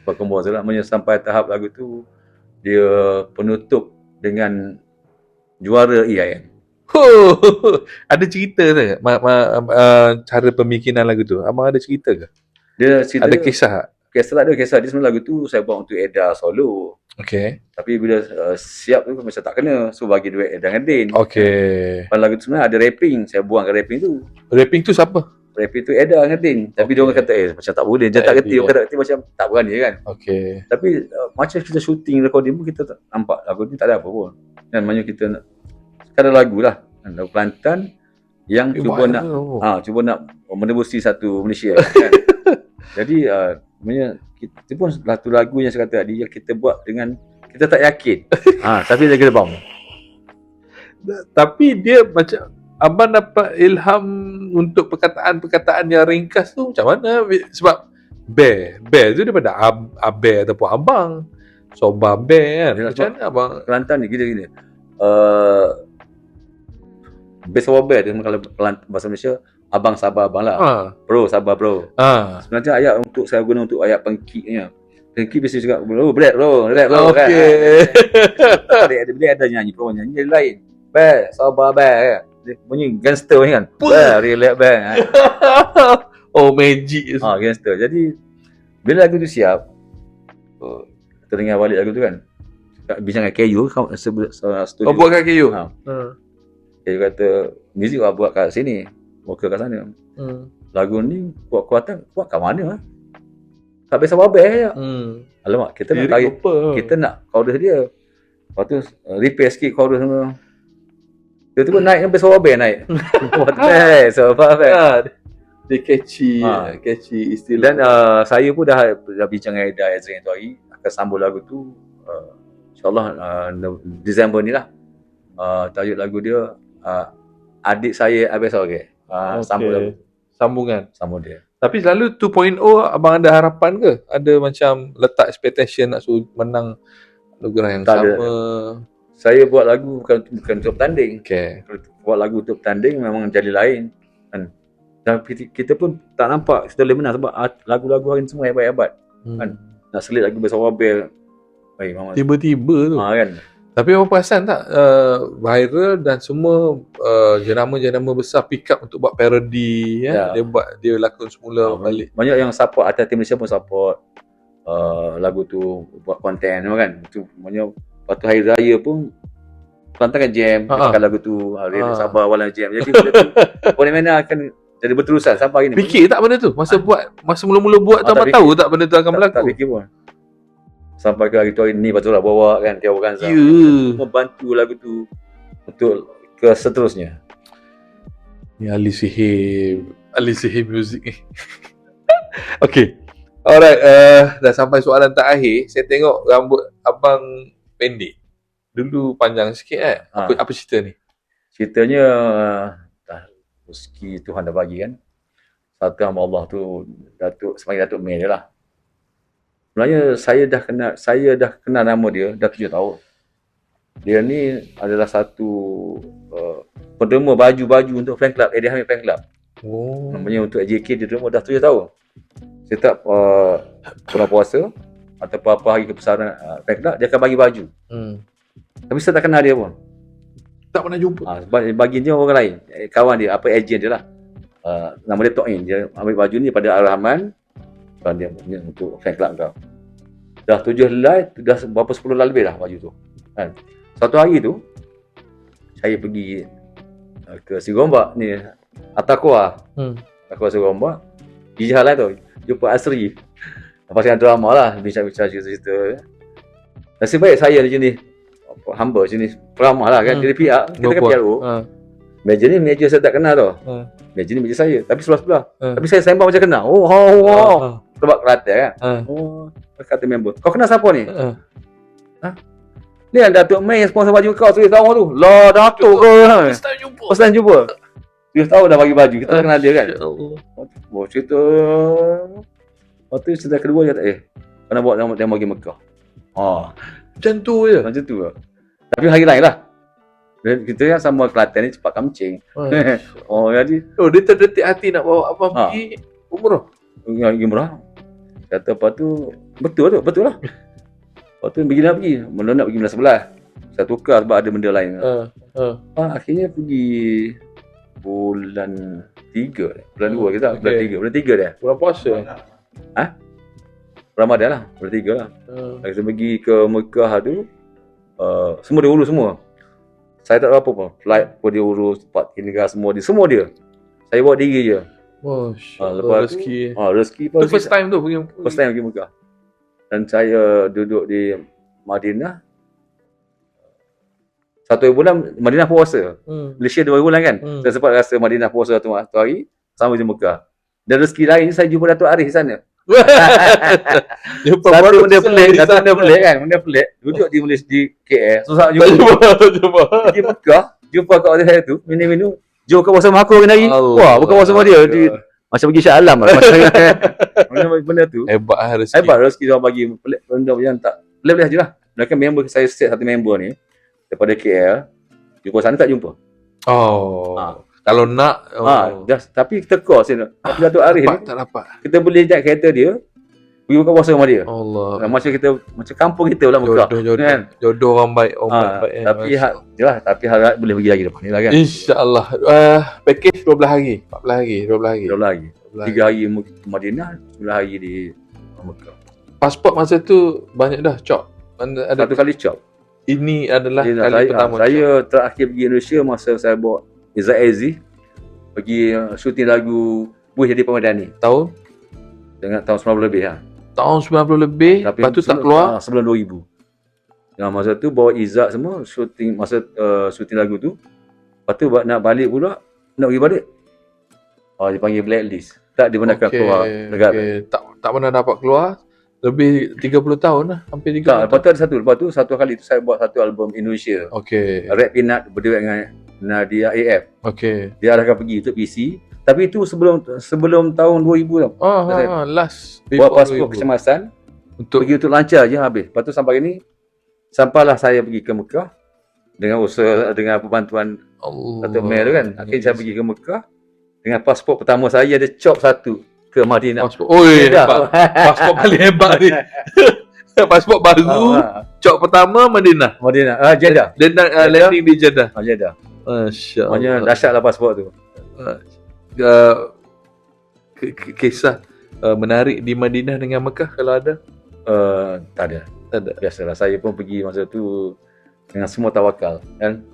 Berkembang tu lah. Maksudnya sampai tahap lagu tu dia penutup dengan juara AIM. Ada cerita ke? Cara pemikiran lagu tu. Abang ada cerita ke? Dia cerita ada kisah? Kisah dia sebenarnya lagu tu saya buat untuk Eda solo. Okey. Tapi bila siap tu macam tak kena. So bagi duit Eda dengan Din. Okey. Pada lagu tu sebenarnya ada rapping. Saya buangkan rapping tu. Rapping tu siapa? Rapping tu Eda dengan Din. Tapi dia orang kata macam tak boleh. Dia tak kerti. Orang kata macam tak berani kan. Okey. Tapi macam kita shooting recording pun kita tak nampak lagu ni tak ada apa pun. Dan maknanya kita nak sekadar lagu lah. Lagu Kelantan yang cuba nak menebusi satu Malaysia kan. Jadi maknanya kita pun satu lagu yang saya kata tadi yang kita buat dengan kita tak yakin. Tapi dia kena bom. Tapi dia macam abang dapat ilham untuk perkataan-perkataan yang ringkas tu macam mana? Sebab bear tu daripada abe ataupun abang. Soba bear kan. Macam mana abang? Kelantan ni gini. Best of bear dia kalau bahasa Malaysia abang sabar abang lah. Bro sabar bro. Sebenarnya ayat untuk saya guna untuk ayat pengkiknya. Pengkik biasa cakap bro rap bro kan. Dia ada nyanyi pro nyanyi lain. Bear sabar bear kan. Dia bunyi gangster ni kan. Bear relax bear. Magic. Gangster. Jadi bila lagu tu siap terdengar balik lagu tu kan. Bincang dengan KU studio. Buat kat KU. Dia kata muzik buat kat sini, vokal kat sana. Lagu ni buat kuatan buat kat mana tak biasa babel je. Alamak, kita nak tarik, kita nak chorus dia. Lepas tu repair sikit chorus semua. Dia tu pun naik sampai babel naik. What the babel. Dia catchy istilah. Dan saya pun dah bincang dengan Eda Ezrin tu hari akan sambung lagu tu insya-Allah Disember ni lah. Tajuk lagu dia adik saya habis sambung dia. Tapi selalu 2.0 abang ada harapan ke? Ada macam letak expectation nak menang anugerah yang tak sama? Ada. Saya buat lagu bukan untuk bertanding. Buat lagu untuk bertanding memang jadi lain kan. Dan kita pun tak nampak kita boleh menang sebab lagu-lagu hari ni semua hebat-hebat kan. Nak selit lagu besar wabel. Tiba-tiba tu. Kan. Tapi orang perasan tak viral dan semua jenama-jenama besar pick up untuk buat parody ya. Dia lakon semula balik. Banyak yang support, artis Malaysia pun support lagu tu buat konten kan. Tu banyak. Lepas tu hari raya pun Kelantan kan jam, pakai lagu tu hari Sabah Walang jam. Jadi benda tu mana akan jadi berterusan sampai hari ni. Fikir tak benda tu? Masa mula-mula buat tahu tak benda tu akan berlaku? Tak fikir pun. Sampai ke hari tu hari ni betul lah bawa kan Tiaw Ganza. Membantu lagu tu untuk ke seterusnya. Ni ahli sihir muzik ni. Okay. Alright, dah sampai soalan terakhir. Saya tengok rambut abang pendek. Dulu panjang sikit Apa cerita ni? Ceritanya rezeki Tuhan dah bagi kan. Satu hamba Allah tu sebagai Datuk Mei dia lah. Sebenarnya saya dah kenal nama dia dah 7 tahun. Dia ni adalah satu penderma baju-baju untuk fan club, Eddie Hamid fan club. Namanya untuk AJK dia derma dah 7 tahun. Setiap bulan puasa ataupun apa hari kebesaran fan club, dia akan bagi baju. Tapi saya tak kenal dia pun. Tak pernah jumpa. Bagi dia orang lain, kawan dia, ejen dia lah. Nama dia Tok In. Dia ambil baju ni pada Ar-Rahman. Dia untuk fan club kau. Dah 7 helai, dah berapa 10 helai lebih dah baju tu. Kan. Satu hari tu saya pergi ke Sigombak ni, Atakwa. Atakwa Sigombak. Di jalan tu jumpa Asri. Lepas yang drama lah, bincang-bincang cerita-cerita. Nasib baik saya di sini hamba sini peramah lah kan, jadi PR. Kita kan PRO. Meja ni meja saya tak kenal tau. Meja ni meja saya, tapi sebelah-sebelah. Tapi saya sembang macam kenal. Sebab Kelantan kan. Kata member, kau kenal siapa ni? Ni yang Datuk Mei sponsor baju kau 10 tahun tu. Lah Datuk ke? First time jumpa. 10 tahun dah bagi baju, kita kenal dia kan. Cerita. Lepas tu cerita kedua dia kata, kau nak buat dia bagi Mekah. Macam tu je. Macam tu lah. Tapi hari lain lah. Kita kan sama Kelantan ni cepat kencing. Jadi dia terdetik hati nak bawa abang pergi umrah. Umrah. Kata apa tu, betul lah. Lepas tu pergi. Mula nak pergi bulan 11. Saya tukar sebab ada benda lain. Akhirnya pergi bulan 3. Bulan 2 kita. Bulan 3 dia. Bulan puasa. Ramadan lah. Bulan 3 lah. Kita pergi ke Mekah tu. Semua dia urus semua. Saya tak tahu apa pun. Flight pun dia urus, tempat tinggal semua dia. Saya bawa diri je. Lepas rezeki. Rezeki tu first time tu pergi. First time pergi Mekah. Dan saya duduk di Madinah. 1 bulan Madinah puasa. Malaysia 2 bulan kan. Saya sempat rasa Madinah puasa satu hari sama je Mekah. Dan rezeki lain saya jumpa Datuk Arif di sana. Satu benda pelik kan. Benda pelik. Duduk di Malaysia di KL. Susah jumpa. Di Mekah, jumpa kat orang saya tu, minum. Jom kau puasa sama aku hari. Wah, bukan puasa sama dia. Macam pergi Shah Alam lah. Benda tu. Hebat rezeki. Hebat rezeki dia bagi. Pelik benda yang tak. Pelik-pelik je lah. Mereka member saya set satu member ni daripada KL. Jumpa sana tak jumpa. Kalau nak tapi kita call sini. Tapi Datuk Arif ni tak dapat. Kita boleh jack kereta dia pergi buka puasa sama dia. Allah. Macam kampung kita lah Mekah. Jodoh orang baik, baik. Tapi harap boleh pergi lagi depan ni lah kan. InsyaAllah. Package 12 hari, 12 hari. 3 hari Madinah, 9 hari di Mekah. Pasport masa tu banyak dah cop. Ada 1 kali cop. Ini adalah kali pertama. Saya terakhir pergi Indonesia masa saya bawa Izzat Aziz pergi syuting lagu Buih Jadi Pemadani. Tahun 90 lebih lah. Tahun 90 lebih. Tapi lepas tu tak keluar sebelum 2000. Masa tu bawa Izzat semua syuting syuting lagu tu. Lepas tu nak balik pula, nak pergi balik. Dipanggil blacklist. Tak dibenarkan keluar negara. Tak pernah dapat keluar. Lebih 30 tahun lah, hampir 30 tahun. Lepas tu satu kali tu saya buat satu album Indonesia. Rap Peanut berdua dengan Nadia AF. Dia arahkan pergi untuk PC. Tapi itu sebelum tahun 2000 tau. Last buat pasport kecemasan pergi untuk lancar je habis. Lepas tu sampai ni sampailah saya pergi ke Mekah dengan usaha, dengan perbantuan Datuk Mei tu kan. Akhirnya saya pergi ke Mekah dengan pasport pertama saya ada cop 1 ke Madinah. Hebat. Pasport paling hebat ni. Pasport baru. Cok pertama Madinah. Jeddah. Dan landing di Jeddah. Jeddah. Masya Allah. Maknanya dahsyatlah pasport tu. Kisah menarik di Madinah dengan Mekah kalau ada? Tak ada. Biasalah, saya pun pergi masa tu dengan semua tawakal kan.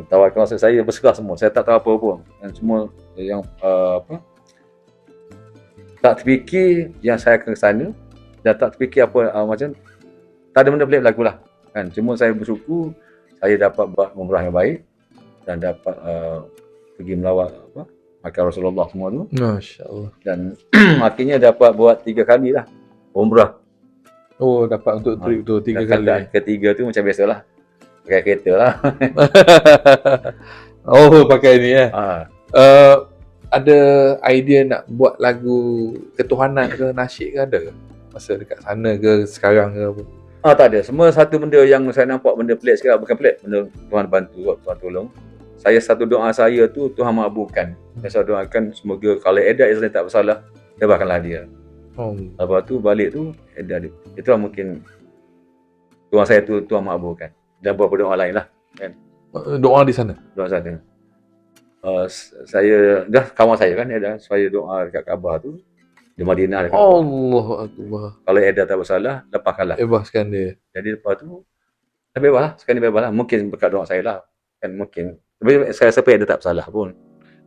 Tawakal maksud saya berserah semua. Saya tak tahu apa pun. Dan semua yang tak terfikir yang saya akan ke sana, dan tak terfikir apa macam tak ada benda pelik berlaku lah kan. Cuma saya bersyukur saya dapat buat umrah yang baik dan dapat pergi melawat makam Rasulullah semua tu. Masya-Allah. Dan akhirnya dapat buat 3 kali lah umrah. Oh, dapat untuk trip tu 3 kali. Ketiga tu macam biasalah, pakai kereta lah. Oh, pakai ni ada idea nak buat lagu ketuhanan ke nasyid ke ada ke? Masa dekat sana ke sekarang ke apa? Tak ada. Semua satu benda yang saya nampak benda pelik sekarang, bukan pelik, benda Tuhan bantu, Tuhan tolong. Saya satu doa saya tu Tuhan makbulkan. Saya doakan semoga kalau Edat Islam tak bersalah, bebaskanlah dia. Lepas tu balik tu Edat dia. Itulah mungkin doa saya tu Tuhan makbulkan. Dan beberapa doa lain lah kan. Doa di sana? Doa sana. Saya dah kawan saya kan Edat, saya doa dekat Kaabah tu di Madinah dekat Allahu Akbar. Kalau Edat tak bersalah, lepaskanlah. Bebaskan dia. Jadi lepas tu bebas lah, sekarang ni bebas lah. Mungkin berkat doa saya lah kan, mungkin. Tapi saya rasa Edat tak bersalah pun.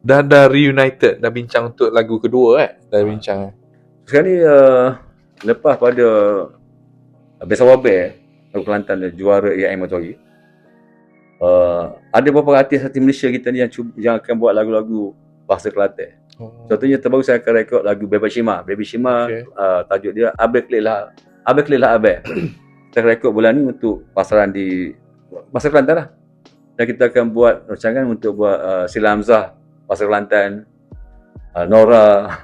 Dah reunited, dah bincang untuk lagu kedua dah bincang. Sekarang ni lepas pada Besa Wabe lagu Kelantan juara AIM Motori, ada beberapa artis Malaysia kita ni yang akan buat lagu-lagu bahasa Kelantan. Contohnya terbaru saya akan rekod lagu Baby Shima. Tajuk dia Abe Kelihlah Abe. Kita rekod bulan ni untuk pasaran di bahasa Kelantan lah. Dan kita akan buat rancangan untuk buat Sila Hamzah bahasa Kelantan, Nora.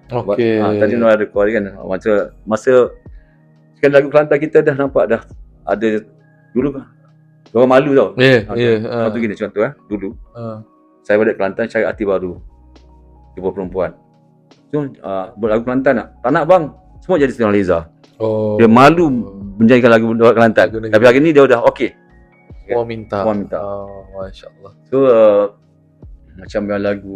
Tadi Nora ada call kan. Masa kan lagu Kelantan kita dah nampak dah ada dulu kan. Orang malu tau. Contoh gini dulu. Saya balik Kelantan cari arti baru. Ibu perempuan. So, buat lagu Kelantan tak nak bang. Semua jadi Siti Nurhaliza. Dia malu menjadikan lagu Kelantan. Tapi hari ni dia dah okey. Orang minta. Masya-Allah. So macam yang lagu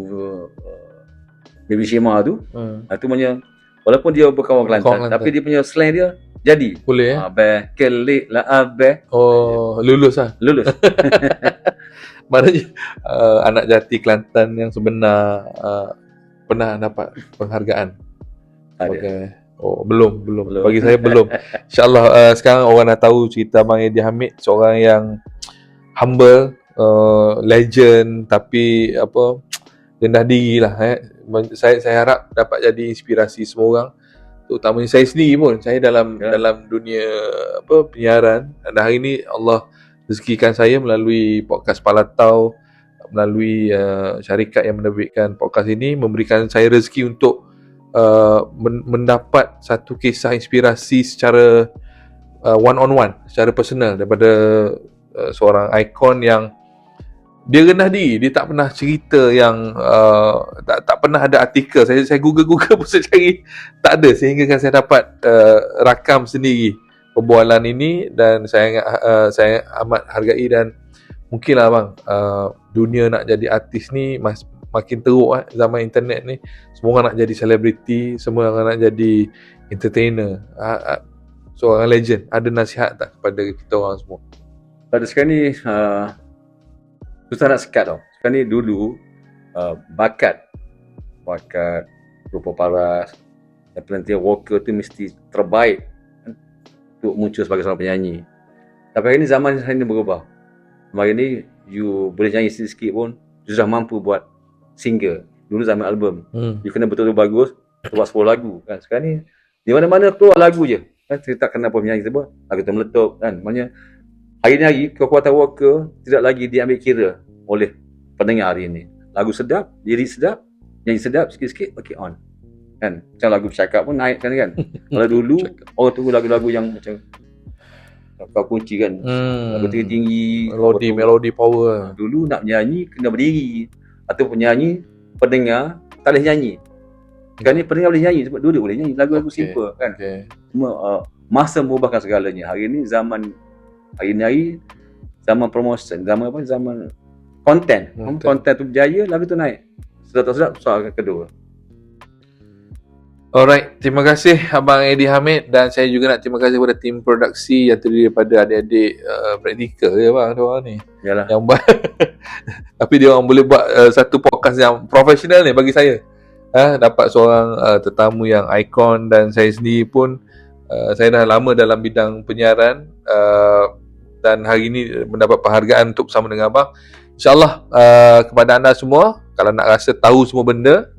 Baby Shima tu, tu punya walaupun dia berkawan Kelantan, tapi dia punya slang dia jadi. Boleh Abe Kelihlah Abe. Lulus lah. Lulus. Maknanya anak jati Kelantan yang sebenar pernah dapat penghargaan. Ada. Belum. Bagi saya belum. InsyaAllah sekarang orang dah tahu cerita Abang Eddie Hamid, seorang yang humble, legend, tapi rendah diri lah. Saya harap dapat jadi inspirasi semua orang, terutamanya saya sendiri pun. Saya dalam dunia penyiaran, dan hari ni Allah rezekikan saya melalui podcast Palatau, melalui syarikat yang menerbitkan podcast ini, memberikan saya rezeki untuk mendapat satu kisah inspirasi secara one on one, secara personal daripada seorang ikon yang dia rendah diri, dia tak pernah cerita yang tak pernah ada artikel. Saya Google pun saya cari tak ada, sehingga kan saya dapat rakam sendiri perbualan ini, dan saya amat hargai. Dan mungkinlah bang, dunia nak jadi artis ni makin teruk zaman internet ni. Semua orang nak jadi selebriti, semua orang nak jadi entertainer. Seorang legend, ada nasihat tak kepada kita orang semua? Pada sekarang ni susah nak sekat tau. Sekarang ni dulu bakat rupa paras dan penantian walker tu mesti terbaik untuk muncul sebagai seorang penyanyi. Tapi hari ni zaman ni berubah. Hari ni you boleh nyanyi sikit pun, you sudah mampu buat single. Dulu zaman album, you kena betul-betul bagus, buat 10 lagu kan. Sekarang ni di mana-mana keluar lagu je kan. Cerita kenapa penyanyi tersebut lagu tu meletup kan. Maknanya hari kekuatan walker tidak lagi diambil kira oleh pendengar hari ini. Lagu sedap, lirik sedap, nyanyi sedap, sikit-sikit okay on kan. Macam lagu bercakap pun naik kan. Kalau dulu orang tunggu lagu-lagu yang macam kau kunci kan, lagu tinggi, melodi power. Dulu nak nyanyi kena berdiri, atau penyanyi pendengar tak boleh nyanyi. Sekarang ni pendengar boleh nyanyi sebab duduk boleh nyanyi lagu-lagu simple kan. Cuma Masa mengubahkan segalanya. Hari ni zaman zaman promotion, zaman konten. Konten tu berjaya, lagu tu naik. Sedap tak sedap, soal kedua. Alright, terima kasih Abang Eddie Hamid, dan saya juga nak terima kasih kepada tim produksi yang terdiri daripada adik-adik praktikal ya bang, diorang ni. Yalah. Yang tapi dia orang boleh buat satu podcast yang profesional ni bagi saya. Dapat seorang tetamu yang ikon, dan saya sendiri pun saya dah lama dalam bidang penyiaran dan hari ini mendapat penghargaan untuk bersama dengan abang. InsyaAllah kepada anda semua, kalau nak rasa tahu semua benda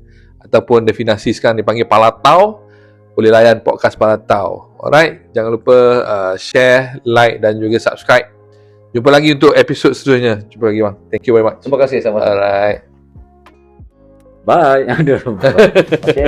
ataupun definisi sekarang dipanggil Palatau, boleh layan podcast Palatau. Alright, jangan lupa share, like dan juga subscribe. Jumpa lagi untuk episod seterusnya. Jumpa lagi bang. Thank you very much. Terima kasih sama-sama. Alright. Bye. Aduh. Okay,